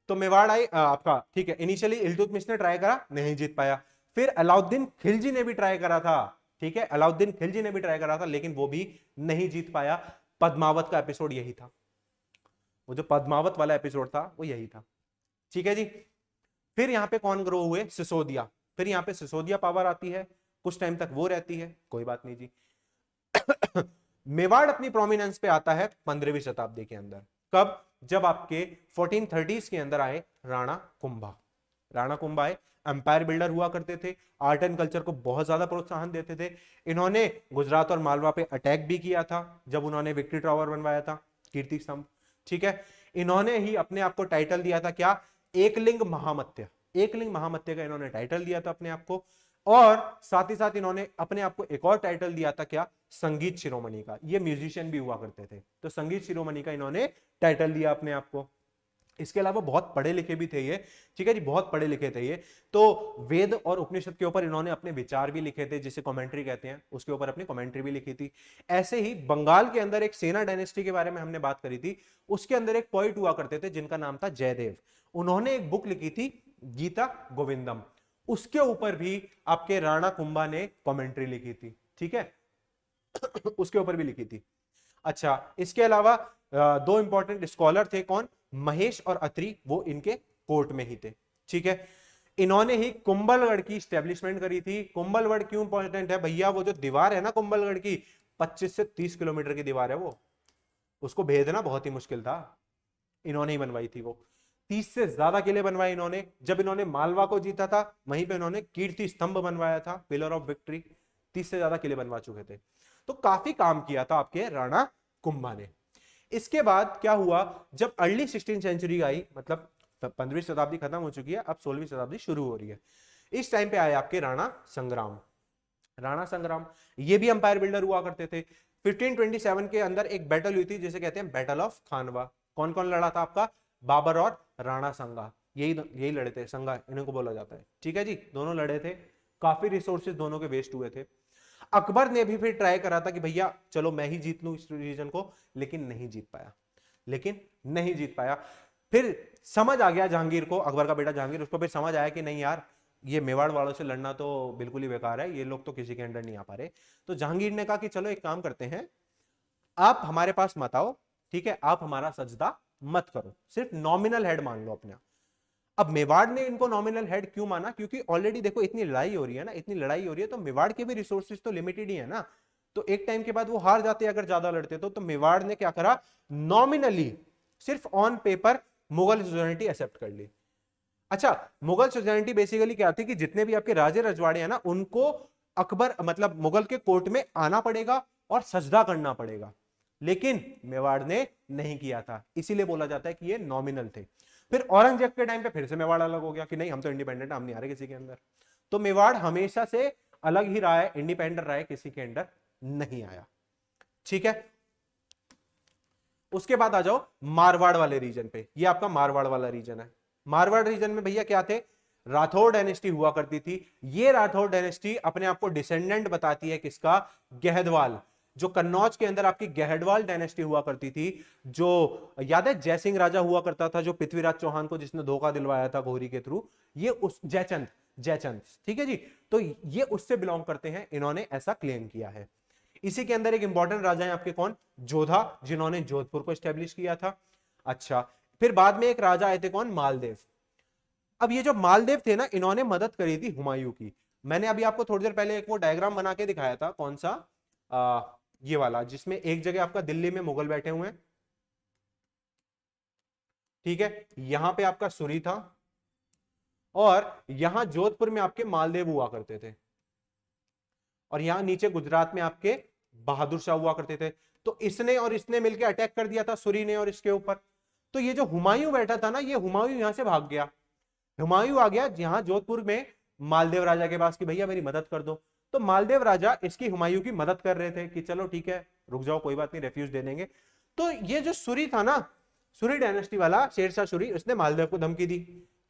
तो मेवाड़ आई आपका, ठीक है। इनिशियली इल्तुतमिश ने ट्राई करा, नहीं जीत पाया। फिर अलाउद्दीन खिलजी ने भी ट्राई करा था, ठीक है, अलाउद्दीन खिलजी ने भी ट्राई करा था, लेकिन वो भी नहीं जीत पाया। पद्मावत का एपिसोड यही था, वो जो पद्मावत वाला एपिसोड था वो यही था, ठीक है जी। फिर यहां पे कौन ग्रो हुए? सिसोदिया। फिर यहां पे सिसोदिया पावर आती है, कुछ टाइम तक वो रहती है, कोई बात नहीं जी। मेवाड़ अपनी प्रोमिनेंस पे आता है 15वीं शताब्दी के अंदर। कब? जब आपके 1430s के अंदर आए राणा कुंभा। राणा कुंभा आए, एम्पायर बिल्डर हुआ करते थे, आर्ट एंड कल्चर को बहुत ज्यादा प्रोत्साहन देते थे। इन्होंने गुजरात और मालवा पे अटैक भी किया था जब उन्होंने विक्ट्री टावर बनवाया था, कीर्ति स्तंभ, ठीक है। इन्होंने ही अपने आप को टाइटल दिया था क्या? एकलिंग महामत्य। एकलिंग महामत्य का इन्होंने टाइटल दिया था अपने आप को। और साथ ही साथ इन्होंने अपने आप को एक और टाइटल दिया था क्या? संगीत शिरोमणि का। ये म्यूजिशियन भी हुआ करते थे, तो संगीत शिरोमणि का इन्होंने टाइटल दिया अपने आप को। इसके अलावा बहुत पढ़े लिखे भी थे ये, ठीक है जी, बहुत पढ़े लिखे थे ये। तो वेद और उपनिषद के ऊपर इन्होंने अपने विचार भी लिखे थे, जिसे कमेंट्री कहते हैं, उसके ऊपर अपनी कमेंट्री भी लिखी थी। ऐसे ही बंगाल के अंदर एक सेना डायनेस्टी के बारे में हमने बात करी थी, उसके अंदर एक पोइट हुआ करते थे जिनका नाम था जयदेव। उन्होंने एक बुक लिखी थी गीता गोविंदम, उसके ऊपर भी आपके राणा कुंभा ने कमेंट्री लिखी थी, ठीक है। उसके ऊपर भी लिखी थी। अच्छा, इसके अलावा दो इंपॉर्टेंट स्कॉलर थे, कौन, महेश और अत्री, वो इनके कोर्ट में ही थे, ठीक है। इन्होंने ही कुंभलगढ़ की स्टैब्लिशमेंट करी थी। कुंभलगढ़ क्यों इंपॉर्टेंट है भैया, वो जो दीवार है ना कुंभलगढ़ की, 25 से 30 किलोमीटर की दीवार है वो, उसको भेदना बहुत ही मुश्किल था, इन्होंने ही बनवाई थी वो। 30 से ज्यादा किले बनवाए इन्होंने। जब इन्होंने मालवा को जीता था, वहीं पे इन्होंने कीर्ति स्तंभ बनवाया था, पिलर ऑफ विक्ट्री। 30 से ज्यादा किले बनवा चुके थे, तो काफी काम किया था आपके राणा कुंभा ने। इसके बाद क्या हुआ, जब अर्ली 16वीं सेंचुरी आई, मतलब 15वीं शताब्दी खत्म हो चुकी है, अब 16वीं शताब्दी शुरू हो रही है, इस टाइम पे आए आपके राणा संग्राम। राणा संग्राम ये भी अंपायर बिल्डर हुआ करते थे। 1527 के अंदर एक बैटल हुई थी जिसे कहते हैं बैटल ऑफ खानवा। कौन कौन लड़ा था आपका, बाबर और राणा संगा, यही लड़े थे, संगा इन्हीं को बोला जाता है, ठीक है जी। दोनों लड़े थे, काफी रिसोर्सेज दोनों के वेस्ट हुए थे। अकबर ने भी फिर ट्राई करा था कि भैया चलो मैं ही जीत लूं इस रीजन को, लेकिन नहीं जीत पाया। फिर समझ आ गया जहांगीर को, अकबर का बेटा जहांगीर, उसको फिर समझ आया कि नहीं यार, ये मेवाड़ वालों से लड़ना तो बिल्कुल ही बेकार है, ये लोग तो किसी के अंडर नहीं आ पा रहे। तो जहांगीर ने कहा कि चलो एक काम करते हैं, आप हमारे पास मत आओ, ठीक है, आप हमारा सजदा मत करो, सिर्फ नॉमिनल हेड मान लो अपना। अब मेवाड़ ने इनको नॉमिनल हेड क्यों माना, क्योंकि ऑलरेडी देखो इतनी लड़ाई हो रही है ना, तो मेवाड़ के भी रिसोर्सेज तो लिमिटेड ही है ना। तो एक टाइम के बाद वो हार जाते अगर ज्यादा लड़ते तो मेवाड़ ने क्या करा, नॉमिनली सिर्फ ऑन पेपर मुगल सुजैनिटी एक्सेप्ट कर ली। अच्छा, मुगल सुजैनिटी बेसिकली क्या थी कि जितने भी आपके राजे रजवाड़े हैं ना, उनको अकबर मतलब मुगल के कोर्ट में आना पड़ेगा और सजदा करना पड़ेगा, लेकिन मेवाड़ ने नहीं किया था, इसीलिए बोला जाता है कि ये नॉमिनल थे। फिर औरंगजेब के टाइम पे फिर से मेवाड़ अलग हो गया कि नहीं हम तो इंडिपेंडेंट, हम नहीं आ रहे किसी के अंदर। तो मेवाड़ हमेशा से अलग ही रहा है, इंडिपेंडेंट रहा है, किसी के अंडर नहीं आया, ठीक है। उसके बाद आ जाओ मारवाड़ वाले रीजन पे, ये आपका मारवाड़ वाला रीजन है। मारवाड़ रीजन में भैया क्या थे, राठौड़ डायनेस्टी हुआ करती थी। ये राठौड़ डायनेस्टी अपने आप को डिसेंडेंट बताती है किसका, गहदवाल, जो कन्नौज के अंदर आपकी गहडवाल डायनेस्टी हुआ करती थी, जो याद है जयसिंह राजा हुआ करता था, जो पृथ्वीराज चौहान को जिसने धोखा दिलवाया था घोरी के थ्रू, ये उस जयचंद, ठीक है जी। तो ये उससे बिलोंग करते हैं, इन्होंने ऐसा क्लेम किया है। इसी के अंदर एक इंपॉर्टेंट राजा है आपके कौन, जोधा, जिन्होंने जोधपुर को स्टैब्लिश किया था। अच्छा, फिर बाद में एक राजा आए थे कौन, मालदेव। अब ये जो मालदेव थे ना, इन्होंने मदद करी थी हुमायूं की। मैंने अभी आपको थोड़ी देर पहले एक वो डायग्राम बना के दिखाया था, कौन सा, ये वाला, जिसमें एक जगह आपका दिल्ली में मुगल बैठे हुए हैं, ठीक है, यहां पे आपका सुरी था और यहां जोधपुर में आपके मालदेव हुआ करते थे, और यहां नीचे गुजरात में आपके बहादुर शाह हुआ करते थे। तो इसने और इसने मिलकर अटैक कर दिया था सुरी ने और इसके ऊपर। तो ये जो हुमायूं बैठा था ना, ये हुमायूं यहां से भाग गया, हुमायूं आ गया यहां जोधपुर में मालदेव राजा के पास कि भैया मेरी मदद कर दो। तो मालदेव राजा इसकी हुमायूं की मदद कर रहे थे कि चलो ठीक है रुक जाओ, कोई बात नहीं, रेफ्यूज दे देंगे। तो ये जो सुरी था ना, सुरी डायनेस्टी वाला शेरशाह सुरी, उसने मालदेव को धमकी दी।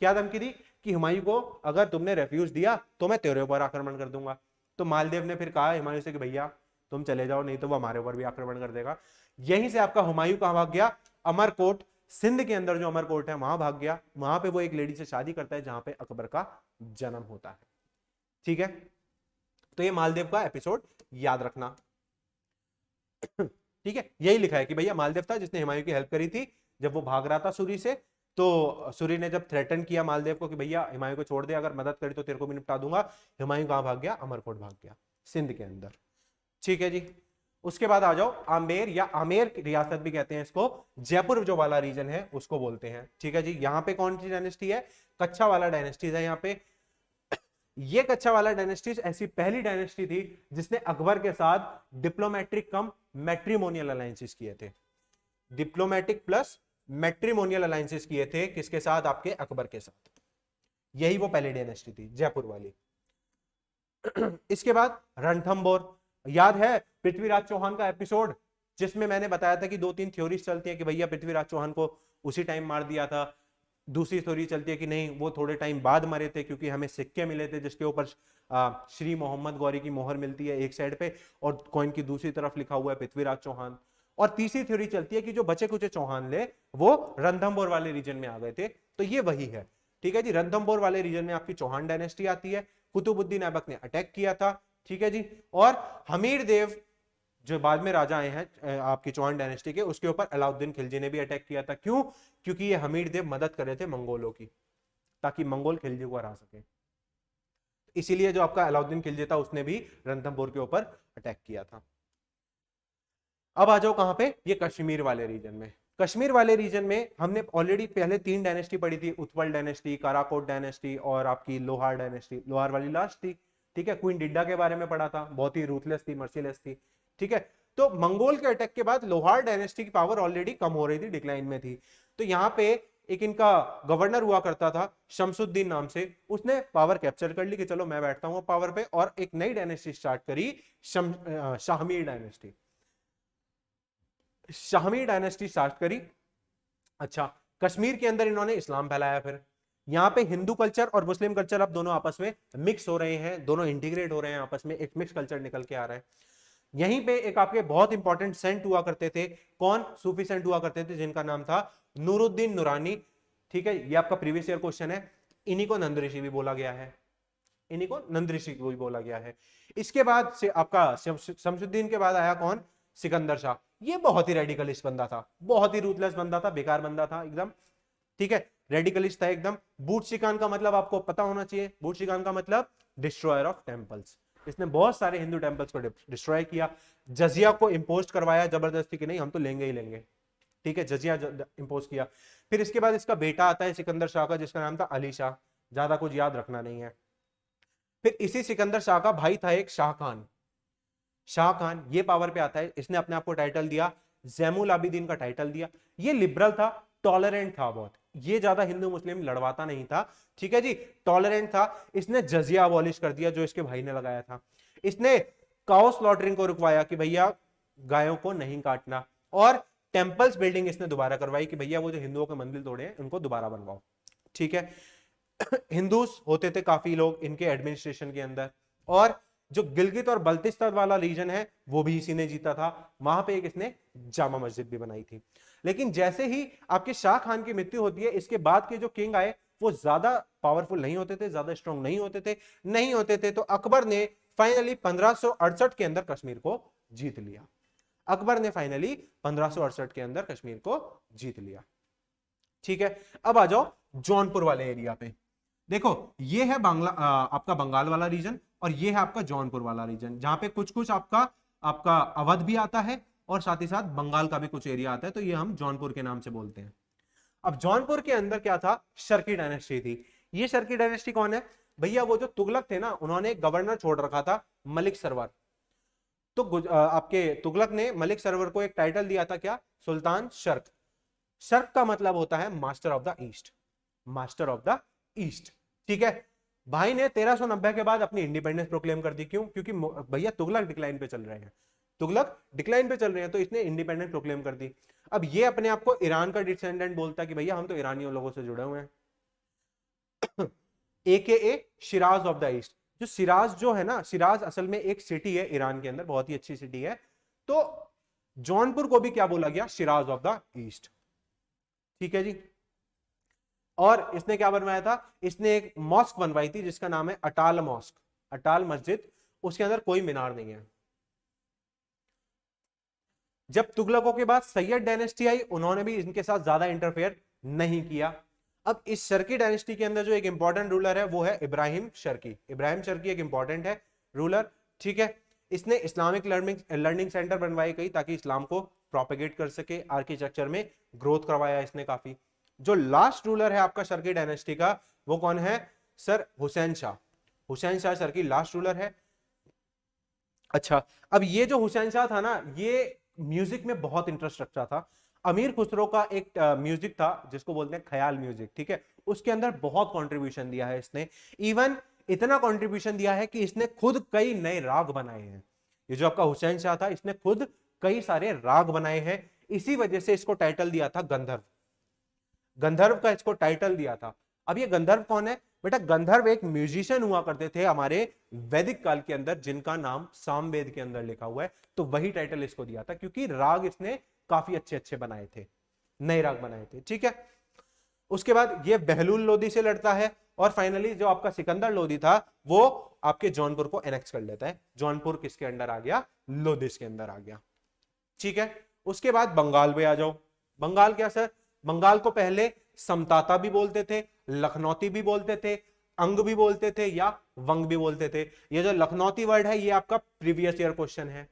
क्या धमकी दी, कि हुमायूं को अगर तुमने रेफ्यूज दिया तो मैं तेरे ऊपर आक्रमण कर दूंगा। तो मालदेव ने फिर कहा हुमायूं से कि भैया तुम चले जाओ, नहीं तो वो हमारे ऊपर भी आक्रमण कर देगा। यहीं से आपका हुमायूं कहां भाग गया, अमरकोट, सिंध के अंदर जो अमरकोट है वहां भाग गया। वहां पे वो एक लेडी से शादी करता है जहां पे अकबर का जन्म होता है, ठीक है। तो ये मालदेव का एपिसोड याद रखना, ठीक है। यही लिखा है कि भैया मालदेव था जिसने हुमायूं की हेल्प करी थी जब वो भाग रहा था सुरी से। तो सुरी ने जब थ्रेटन किया मालदेव को कि भैया हुमायूं को छोड़ दे, अगर मदद करी तो तेरे को भी निपटा दूंगा, हुमायूं कहां भाग गया, अमरकोट भाग गया, सिंध के अंदर, ठीक है जी। उसके बाद आ जाओ आमेर, या आमेर रियासत भी कहते हैं इसको, जयपुर जो वाला रीजन है उसको बोलते हैं, ठीक है जी। यहां पे कौन सी डायनेस्टी है, कच्छा वाला डायनेस्टीज है यहाँ पे। ये कच्छा वाला डायनेस्टीज ऐसी पहली डायनेस्टी थी जिसने अकबर के साथ डिप्लोमेटिक कम मैट्रिमोनियल अलायंसेस किए थे, डिप्लोमेटिक प्लस मैट्रिमोनियल अलायंसेस किए थे, किसके साथ, आपके अकबर के साथ। यही वो पहली डायनेस्टी थी, जयपुर वाली। इसके बाद रणथंबोर, याद है पृथ्वीराज चौहान का एपिसोड, जिसमें मैंने बताया था कि दो तीन थ्योरीज चलती है कि भैया पृथ्वीराज चौहान को उसी टाइम मार दिया था। दूसरी थ्योरी चलती है कि नहीं, वो थोड़े टाइम बाद मरे थे, क्योंकि हमें सिक्के मिले थे जिसके ऊपर श्री मोहम्मद गौरी की मोहर मिलती है एक साइड पे, और कॉइन की दूसरी तरफ लिखा हुआ है पृथ्वीराज चौहान। और तीसरी थ्योरी चलती है कि जो बचे कुचे चौहान ले वो रणथंबोर वाले रीजन में आ गए थे, तो ये वही है। ठीक है जी। रणथंभौर वाले रीजन में आपकी चौहान डायनेस्टी आती है, कुतुबुद्दीन ऐबक ने अटैक किया था, ठीक है जी। और हमीर देव जो बाद में राजा आए हैं आपकी चौहान डायनेस्टी के, उसके ऊपर अलाउद्दीन खिलजी ने भी अटैक किया था। क्यों? क्योंकि ये हमीर देव मदद कर रहे थे मंगोलों की, ताकि मंगोल खिलजी को हरा सके। इसीलिए जो आपका अलाउद्दीन खिलजी था उसने भी रणथंभौर के ऊपर अटैक किया था। अब आ जाओ कहां पे, ये कश्मीर वाले रीजन में। कश्मीर वाले रीजन में हमने ऑलरेडी पहले 3 डायनेस्टी पढ़ी थी, उत्पल डायनेस्टी, काराकोट डायनेस्टी और आपकी लोहार डायनेस्टी। लोहार वाली लास्ट थी, ठीक है। क्वीन डिड्डा के बारे में पढ़ा था, बहुत ही रूथलेस थी, मर्सीलेस थी, ठीक है। तो मंगोल के अटैक के बाद लोहार डायनेस्टी की पावर ऑलरेडी कम हो रही थी, डिक्लाइन में थी। तो यहां पे एक इनका गवर्नर हुआ करता था शमसुद्दीन नाम से, उसने पावर कैप्चर कर ली कि चलो मैं बैठता हूं पावर पे, और एक नई डायनेस्टी स्टार्ट करी, Shahmir dynasty. Shahmir dynasty start करी। अच्छा, कश्मीर के अंदर इन्होंने इस्लाम फैलाया। फिर यहाँ पे हिंदू कल्चर और मुस्लिम कल्चर अब दोनों आपस में मिक्स हो रहे हैं, दोनों इंटीग्रेट हो रहे हैं आपस में, एक मिक्स कल्चर निकल के आ रहा है। यहीं पे एक आपके बहुत इंपॉर्टेंट सेंट हुआ करते थे, कौन? सूफी सेंट हुआ करते थे, जिनका नाम था नूरुद्दीन नूरानी, ठीक है। ये आपका प्रीवियस ईयर क्वेश्चन है। इन्हीं को नंद ऋषि भी बोला गया है, इन्हीं को नंद ऋषि भी बोला गया है। इसके बाद से आपका शमसुद्दीन के बाद आया कौन? सिकंदर शाह। ये बहुत ही रेडिकलिस्ट बंदा था, बहुत ही रूथलेस बंदा था, बेकार बंदा था एकदम, ठीक है। रेडिकलिस्ट था एकदम। बूट शिकान का मतलब आपको पता होना चाहिए। बूट शिकान का मतलब डिस्ट्रॉयर ऑफ टेम्पल्स। इसने बहुत सारे हिंदू टेम्पल्स को डिस्ट्रॉय किया, जजिया को इंपोज करवाया जबरदस्ती कि नहीं हम तो लेंगे ही लेंगे, ठीक है। जजिया इंपोज किया। फिर इसके बाद इसका बेटा आता है सिकंदर शाह का, जिसका नाम था अली शाह, ज्यादा कुछ याद रखना नहीं है। फिर इसी सिकंदर शाह का भाई था एक शाह खान। शाह खान ये पावर पे आता है, इसने अपने आप को टाइटल दिया जैमुल आबिदीन का टाइटल दिया। ये लिबरल था, टॉलरेंट था बहुत, ये ज्यादा हिंदू मुस्लिम लड़वाता नहीं था, ठीक है जी, टॉलरेंट था। इसने जजिया अबॉलिश कर दिया जो इसके भाई ने लगाया था। इसने काउ स्लॉटरिंग को रुकवाया कि भैया गायों को नहीं काटना, और टेंपल्स बिल्डिंग इसने दोबारा करवाई कि भैया वो जो हिंदुओं के मंदिर तोड़े हैं उनको दोबारा बनवाओ, ठीक है। हिंदूस होते थे काफी लोग इनके एडमिनिस्ट्रेशन के अंदर, और जो गिलगित और बल्तिस्तान वाला रीजन है वो भी इसी ने जीता था। वहां पे एक इसने जामा मस्जिद भी बनाई थी। लेकिन जैसे ही आपके शाह खान की मृत्यु होती है, इसके बाद के जो किंग आए वो ज्यादा पावरफुल नहीं होते थे, ज्यादा स्ट्रॉन्ग नहीं होते थे। तो अकबर ने फाइनली 1568 के अंदर कश्मीर को जीत लिया। अकबर ने फाइनली 1568 के अंदर कश्मीर को जीत लिया, ठीक है। अब आ जाओ जौनपुर वाले एरिया पे। देखो ये है आपका बंगाल वाला रीजन, और ये है आपका जौनपुर वाला रीजन, जहां पे कुछ कुछ आपका अवध भी आता है, और साथ ही साथ बंगाल का भी कुछ एरिया आता है। तो ये हम जौनपुर के नाम से बोलते हैं। अब जौनपुर के अंदर क्या था? शर्की डायनेस्टी थी। ये शर्की डायनेस्टी कौन है भैया? वो जो तुगलक थे ना, उन्होंने गवर्नर छोड़ रखा था मलिक सरवर। तो आपके तुगलक ने मलिक सरवर को एक टाइटल दिया था, क्या? सुल्तान शर्क। शर्क का मतलब होता है master of the east, master of the east, ठीक है। भाई ने 1390 के बाद अपनी इंडिपेंडेंस प्रोक्लेम कर दी। क्यों? क्योंकि भैया तुगलक डिक्लाइन पे चल रहे हैं, तुगलक डिक्लाइन पे चल रहे हैं, तो इसने इंडिपेंडेंस प्रोक्लेम कर दी। अब ये अपने आप को ईरान का डिसेंडेंट बोलता है कि भैया हम तो ईरानियों लोगों से जुड़े हुए हैं। AKA Siraj of the east. जो शिराज जो है ना, शिराज असल में एक सिटी है ईरान के अंदर, बहुत ही अच्छी सिटी है। तो जौनपुर को भी क्या बोला गया? शिराज ऑफ द ईस्ट, ठीक है जी। और इसने क्या बनवाया था? इसने एक मॉस्क बनवाई थी जिसका नाम है अटाल मॉस्क, अटाल मस्जिद। उसके अंदर कोई मीनार नहीं है। जब तुगलकों के बाद सैयद डायनेस्टी आई, उन्होंने भी इनके साथ ज्यादा इंटरफेयर नहीं किया। अब इस शर्की डायनेस्टी के अंदर जो एक इंपॉर्टेंट रूलर है वो है इब्राहिम शर्की। इब्राहिम शर्की एक इंपॉर्टेंट है रूलर, ठीक है। इसने इस्लामिक लर्निंग सेंटर बनवाई गई ताकि इस्लाम को प्रोपेगेट कर सके, आर्किटेक्चर में ग्रोथ करवाया इसने काफी। जो लास्ट रूलर है आपका शर्की डायनेस्टी का, वो कौन है? Sir Hussain Shah. Hussain Shah Sharki last ruler है। अच्छा, अब ये जो हुसैन शाह था ना, ये म्यूजिक में बहुत इंटरेस्ट रखता था। अमीर खुसरो का एक म्यूजिक था जिसको बोलते हैं ख्याल म्यूजिक, ठीक है। उसके अंदर बहुत कंट्रीब्यूशन दिया है इसने। इवन इतना कंट्रीब्यूशन दिया है कि इसने खुद कई नए राग बनाए हैं। ये जो आपका हुसैन शाह था, इसने खुद कई सारे राग बनाए हैं। इसी वजह से इसको टाइटल दिया था गंधर्व। गंधर्व का इसको टाइटल दिया था। अब ये गंधर्व कौन है बेटा? गंधर्व एक म्यूजिशियन हुआ करते थे हमारे वैदिक काल के अंदर, जिनका नाम सामवेद के अंदर लिखा हुआ है। तो वही टाइटल इसको दिया था क्योंकि राग इसने काफी अच्छे अच्छे बनाए थे, नए राग बनाए थे, ठीक है। उसके बाद ये बहलूल लोदी से लड़ता है, और फाइनली जो आपका सिकंदर लोदी था वो आपके जौनपुर को एनेक्स कर लेता है। जौनपुर किसके अंडर आ गया? लोदिस के अंदर आ गया। ठीक है, उसके बाद बंगाल पे आ जाओ। बंगाल क्या सर? बंगाल को पहले समताता भी बोलते थे, लखनौती भी बोलते थे, अंग भी बोलते थे, या वंग भी बोलते थे। ये जो लखनौती वर्ड है ये आपका प्रीवियस ईयर क्वेश्चन है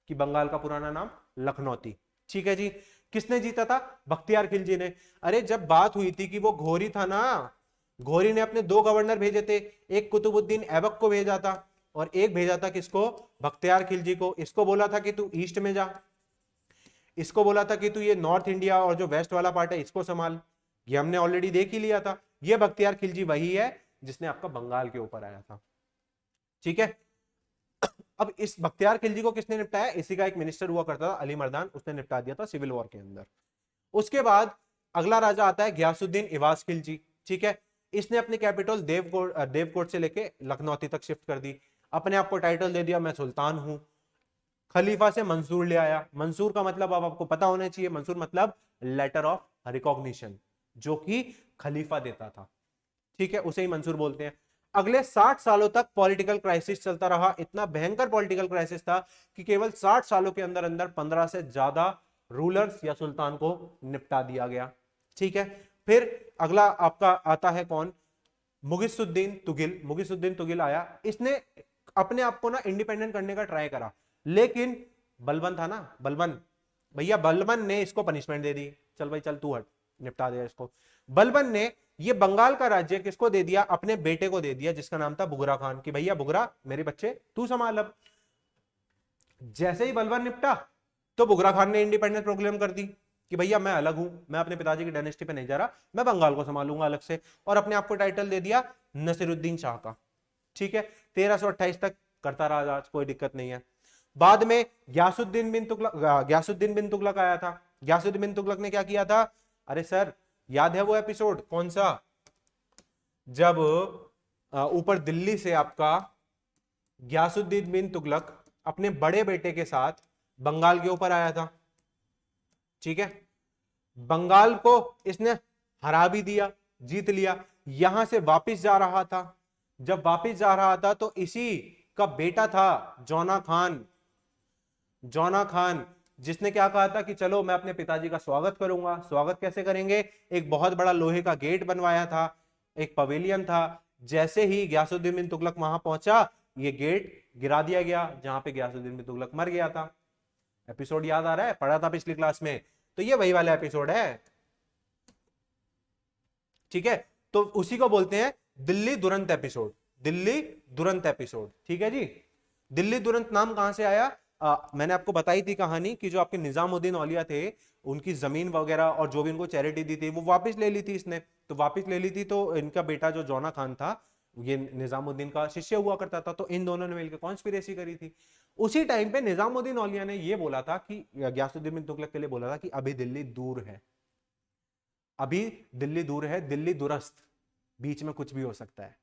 कि बंगाल का पुराना नाम लखनौती। ठीक है जी। किसने जीता था? बख्तियार खिलजी ने। अरे जब बात हुई थी कि वो घोरी था ना, घोरी ने अपने 2 गवर्नर भेजे थे, एक कुतुबुद्दीन ऐबक को भेजा था और एक भेजा था किसको? बख्तियार खिलजी को। इसको बोला था कि तू ईस्ट में जा, इसको बोला था कि तू ये नॉर्थ इंडिया और जो वेस्ट वाला पार्ट है इसको संभाल। ये हमने ऑलरेडी देख ही लिया था। ये बख्तियार खिलजी वही है जिसने आपका बंगाल के ऊपर आया था। ठीक है, अब इस बख्तियार खिलजी को किसने निपटाया? इसी का एक मिनिस्टर हुआ करता था अली मर्दान, उसने निपटा दिया था सिविल वॉर के अंदर। उसके बाद अगला राजा आता है गयासुद्दीन इवाज खिलजी। ठीक है, इसने अपनी कैपिटल देवकोट से लेके लखनौती तक शिफ्ट कर दी। अपने आप को टाइटल दे दिया मैं सुल्तान हूं। खलीफा से मंसूर ले आया। मंसूर का मतलब अब आपको पता होना चाहिए, मंसूर मतलब लेटर ऑफ रिकॉग्निशन, जो कि खलीफा देता था। ठीक है, उसे ही मंसूर बोलते हैं। अगले 60 सालों तक पॉलिटिकल क्राइसिस चलता रहा। इतना भयंकर पॉलिटिकल क्राइसिस था कि केवल 60 सालों के अंदर अंदर 15 से ज्यादा रूलर्स या सुल्तान को निपटा दिया गया। ठीक है, फिर अगला आपका आता है कौन? मुगिसुद्दीन तुगिल। मुगिसुद्दीन तुगिल आया, इसने अपने आप को ना इंडिपेंडेंट करने का ट्राई करा, लेकिन बलबन था ना, बलबन भैया, बलबन ने इसको पनिशमेंट दे दी। चल भाई चल तू हट, निपटा दे इसको। बलबन ने ये बंगाल का राज्य किसको दे दिया? अपने बेटे को दे दिया, जिसका नाम था बुगरा खान, कि भैया बुगरा मेरे बच्चे तू संभाल। अब जैसे ही बलबन निपटा तो बुगरा खान ने इंडिपेंडेंस प्रोक्लेम कर दी कि भैया मैं अलग हूं, मैं अपने पिताजी की डायनेस्टी पे नहीं जा रहा, मैं बंगाल को संभालूंगा अलग से, और अपने आप को टाइटल दे दिया नसीरुद्दीन शाह का। ठीक है, 1328 तक करता रहा राज, कोई दिक्कत नहीं है। बाद में गयासुद्दीन बिन तुगलक आया था। गयासुद्दीन बिन तुगलक ने क्या किया था? अरे सर याद है वो एपिसोड कौन सा, जब ऊपर दिल्ली से आपका गयासुद्दीन बिन तुगलक अपने बड़े बेटे के साथ बंगाल के ऊपर आया था। ठीक है, बंगाल को इसने हरा भी दिया, जीत लिया। यहां से वापस जा रहा था, जब वापस जा रहा था तो इसी का बेटा था जौना खान। जौना खान जिसने क्या कहा था कि चलो मैं अपने पिताजी का स्वागत करूंगा। स्वागत कैसे करेंगे? एक बहुत बड़ा लोहे का गेट बनवाया था, एक पवेलियन था। जैसे ही गयासुद्दीन बिन तुगलक वहां पहुंचा, ये गेट गिरा दिया गया, जहां पे गयासुद्दीन बिन तुगलक मर गया था। एपिसोड याद आ रहा है? पढ़ा था पिछली क्लास में, तो ये वही वाला एपिसोड है। ठीक है, तो उसी को बोलते हैं दिल्ली दुरंत एपिसोड। दिल्ली दुरंत एपिसोड। ठीक है जी। दिल्ली दुरंत नाम कहां से आया? मैंने आपको बताई थी कहानी कि जो आपके निजामुद्दीन औलिया थे, उनकी जमीन वगैरह और जो भी उनको चैरिटी दी थी वो वापस ले ली थी इसने। तो वापस ले ली थी, तो इनका बेटा जो जौना खान था, ये निजामुद्दीन का शिष्य हुआ करता था, तो इन दोनों ने मिलकर कॉन्स्पिरेसी करी थी। उसी टाइम पे निजामुद्दीन औलिया ने ये बोला था कि गयासुद्दीन बिन तुगलक के लिए बोला था कि अभी दिल्ली दूर है, अभी दिल्ली दूर है, दिल्ली दुरस्त, बीच में कुछ भी हो सकता है।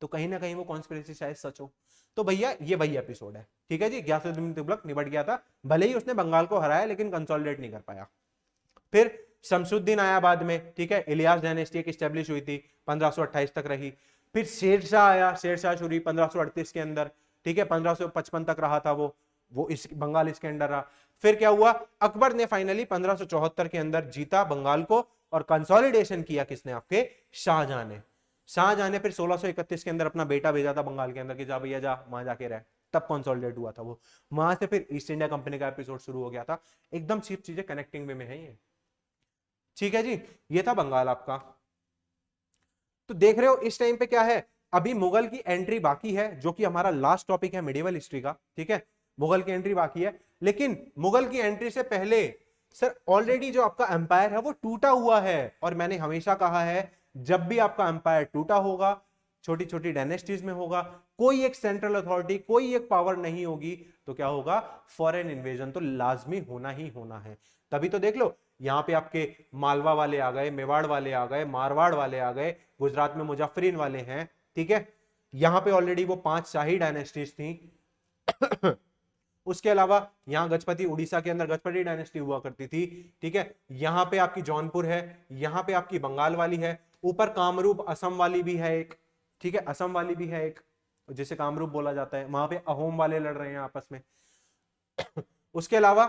तो कहीं ना कहीं वो कॉन्स्पिरेसी शायद सच हो। तो भैया ये वही एपिसोड है। ठीक है जी, गयासुद्दीन बिन तुगलक निपट गया था, भले ही उसने बंगाल को हराया लेकिन कंसोलिडेट नहीं कर पाया। फिर शमसुद्दीन आया बाद में। ठीक है, इलियास डायनेस्टी एक स्टैब्लिश हुई थी, 1528 तक रही। फिर शेरशाह आया, शेरशाह शुरी 1538 के अंदर। ठीक है, 1555 तक रहा था वो इस बंगाल इसके अंडर रहा। फिर क्या हुआ? अकबर ने फाइनली 1574 के अंदर जीता बंगाल को, और कंसोलिडेशन किया किसने? आपके शाहजहां ने। शाहजहां ने फिर 1631 के अंदर अपना बेटा भेजा था बंगाल के अंदर कि जा भैया जा, वहां जाके रह। तब कंसोलिडेट हुआ था वो। वहां से फिर ईस्ट इंडिया कंपनी का एपिसोड शुरू हो गया था। एकदम सिर्फ चीजें कनेक्टिंग वे में है ये। ठीक है जी, ये था बंगाल आपका। तो देख रहे हो इस टाइम पे क्या है, अभी मुगल की एंट्री बाकी है, जो कि हमारा लास्ट टॉपिक है मिडिवल हिस्ट्री का। ठीक है, मुगल की एंट्री बाकी है, लेकिन मुगल की एंट्री से पहले सर ऑलरेडी जो आपका एम्पायर है वो टूटा हुआ है। और मैंने हमेशा कहा है, जब भी आपका एम्पायर टूटा होगा, छोटी छोटी डायनेस्टीज में होगा, कोई एक सेंट्रल अथॉरिटी, कोई एक पावर नहीं होगी, तो क्या होगा? फॉरेन इन्वेजन तो लाजमी होना ही होना है। तभी तो देख लो, यहाँ पे आपके मालवा वाले आ गए, मेवाड़ वाले आ गए, मारवाड़ वाले आ गए, गुजरात में मुजफ्फरीन वाले हैं। ठीक है, यहाँ पे ऑलरेडी वो 5 शाही डायनेस्टीज थी उसके अलावा यहाँ गजपति, उड़ीसा के अंदर गजपति डायनेस्टी हुआ करती थी, ठीक है। यहाँ पे आपकी जौनपुर है, यहाँ पे आपकी बंगाल वाली है, ऊपर कामरूप असम वाली भी है एक, ठीक है, असम वाली भी है एक, जिसे कामरूप बोला जाता है, वहां पे अहोम वाले लड़ रहे हैं आपस में। उसके अलावा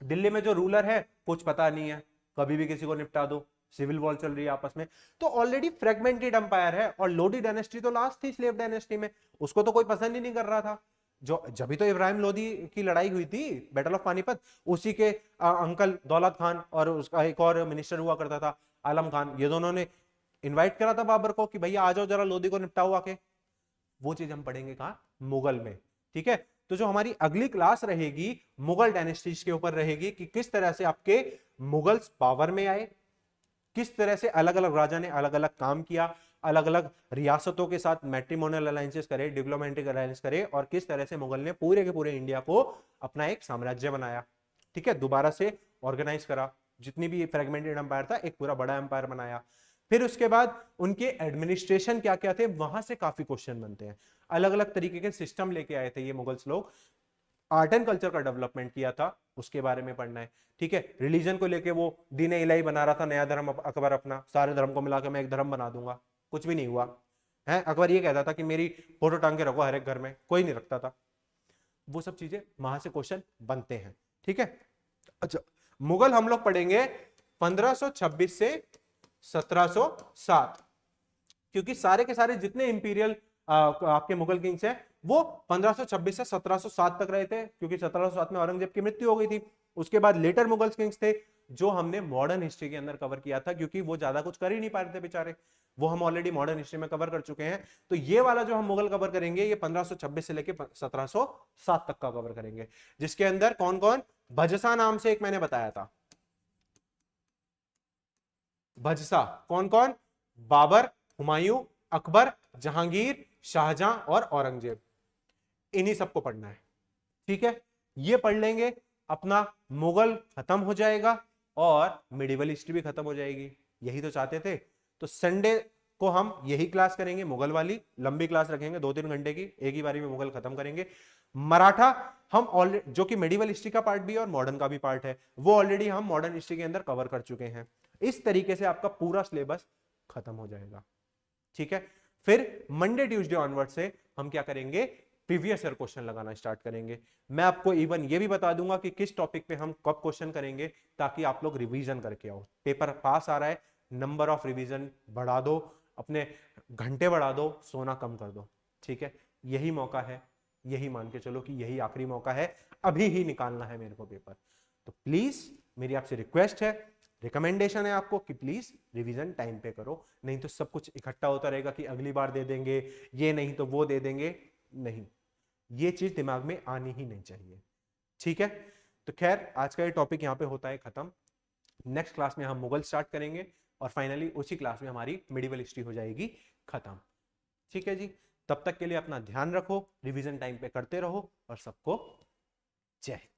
दिल्ली में जो रूलर है कुछ पता नहीं है, कभी भी किसी को निपटा दो, सिविल वॉर चल रही है आपस में, तो ऑलरेडी फ्रेगमेंटेड एम्पायर है। और लोधी डायनेस्टी तो लास्ट थी स्लेव डायनेस्टी में, उसको तो कोई पसंद ही नहीं कर रहा था। जो जब भी तो इब्राहिम लोधी की लड़ाई हुई थी, बैटल ऑफ पानीपत, उसी के अंकल दौलत खान और उसका एक और मिनिस्टर हुआ करता था आलम खान, ये दोनों ने इनवाइट करा था बाबर को कि भैया आ जाओ जरा लोधी को निपटाओ आके। वो चीज हम पढ़ेंगे कहां, मुगल में, ठीक है। तो जो हमारी अगली क्लास रहेगी मुगल डायनेस्टीज के ऊपर रहेगी कि किस तरह से आपके मुगल्स पावर में आए, किस तरह से अलग अलग राजा ने अलग अलग काम किया, अलग अलग रियासतों के साथ मैट्रिमोनियल अलायंसेस करे, डिप्लोमेटिक अलायंस करे, और किस तरह से मुगल ने पूरे के पूरे इंडिया को अपना एक साम्राज्य बनाया, ठीक है, दोबारा से ऑर्गेनाइज करा, जितनी भी फ्रेगमेंटेड एम्पायर था एक पूरा बड़ा एम्पायर बनाया। फिर उसके बाद उनके एडमिनिस्ट्रेशन क्या क्या थे, वहां से काफी क्वेश्चन बनते हैं। अलग अलग तरीके के सिस्टम लेके आए थे ये मुगल्स लोग। आर्ट एंड कल्चर का डेवलपमेंट किया था, उसके बारे में पढ़ना है, ठीक है। रिलीजन को लेके वो दीन इलाही बना रहा था, नया धर्म अकबर अपना, सारे धर्म को मिलाकर मैं एक धर्म बना दूंगा, कुछ भी नहीं हुआ है। अकबर ये कहता था कि मेरी फोटो टांग के रखो हर एक घर में, कोई नहीं रखता था। वो सब चीजें वहां से क्वेश्चन बनते हैं, ठीक है। अच्छा, मुगल हम लोग पढ़ेंगे 1526 से 1707, क्योंकि सारे के सारे जितने इंपीरियल आपके मुगल किंग्स हैं वो 1526 से 1707 तक रहे थे, क्योंकि 1707 में औरंगजेब की मृत्यु हो गई थी। उसके बाद लेटर मुगल किंग्स थे जो हमने मॉडर्न हिस्ट्री के अंदर कवर किया था, क्योंकि वो ज्यादा कुछ कर ही नहीं पा रहे थे बेचारे, वो हम ऑलरेडी मॉडर्न हिस्ट्री में कवर कर चुके हैं। तो ये वाला जो हम मुगल कवर करेंगे ये 1526 से लेके 1707 तक का कवर करेंगे, जिसके अंदर कौन कौन, भजसा नाम से एक मैंने बताया था, भजसा कौन कौन, बाबर, हुमायूं, अकबर, जहांगीर, शाहजहां और औरंगजेब, इन्हीं सबको पढ़ना है, ठीक है। ये पढ़ लेंगे, अपना मुगल खत्म हो जाएगा और मिडिवल हिस्ट्री भी खत्म हो जाएगी, यही तो चाहते थे। तो संडे को हम यही क्लास करेंगे, मुगल वाली लंबी क्लास रखेंगे 2-3 घंटे की, एक ही बारी में मुगल खत्म करेंगे। मराठा हम ऑलरेडी, जो कि मेडिवल हिस्ट्री का पार्ट भी है और मॉडर्न का भी पार्ट है, वो ऑलरेडी हम मॉडर्न हिस्ट्री के अंदर कवर कर चुके हैं। इस तरीके से आपका पूरा सिलेबस खत्म हो जाएगा, ठीक है। फिर मंडे ट्यूसडे ऑनवर्ड से हम क्या करेंगे, प्रीवियस ईयर क्वेश्चन लगाना स्टार्ट करेंगे। मैं आपको इवन ये भी बता दूंगा कि किस टॉपिक पे हम कब क्वेश्चन करेंगे, ताकि आप लोग रिवीजन करके आओ। पेपर पास आ रहा है, नंबर ऑफ रिवीजन बढ़ा दो, अपने घंटे बढ़ा दो, सोना कम कर दो, ठीक है। यही मौका है, यही मान के चलो कि यही आखिरी मौका है, अभी ही निकालना है मेरे को पेपर। तो प्लीज मेरी आपसे रिक्वेस्ट है, रिकमेंडेशन है आपको कि प्लीज रिवीजन टाइम पे करो, नहीं तो सब कुछ इकट्ठा होता रहेगा कि अगली बार दे देंगे, ये नहीं तो वो दे देंगे, नहीं, ये चीज दिमाग में आनी ही नहीं चाहिए, ठीक है। तो खैर आज का ये टॉपिक यहाँ पे होता है खत्म। नेक्स्ट क्लास में हम मुगल स्टार्ट करेंगे और फाइनली उसी क्लास में हमारी मिडिवल हिस्ट्री हो जाएगी खत्म, ठीक है जी। तब तक के लिए अपना ध्यान रखो, रिवीजन टाइम पे करते रहो और सबको जय हिंद।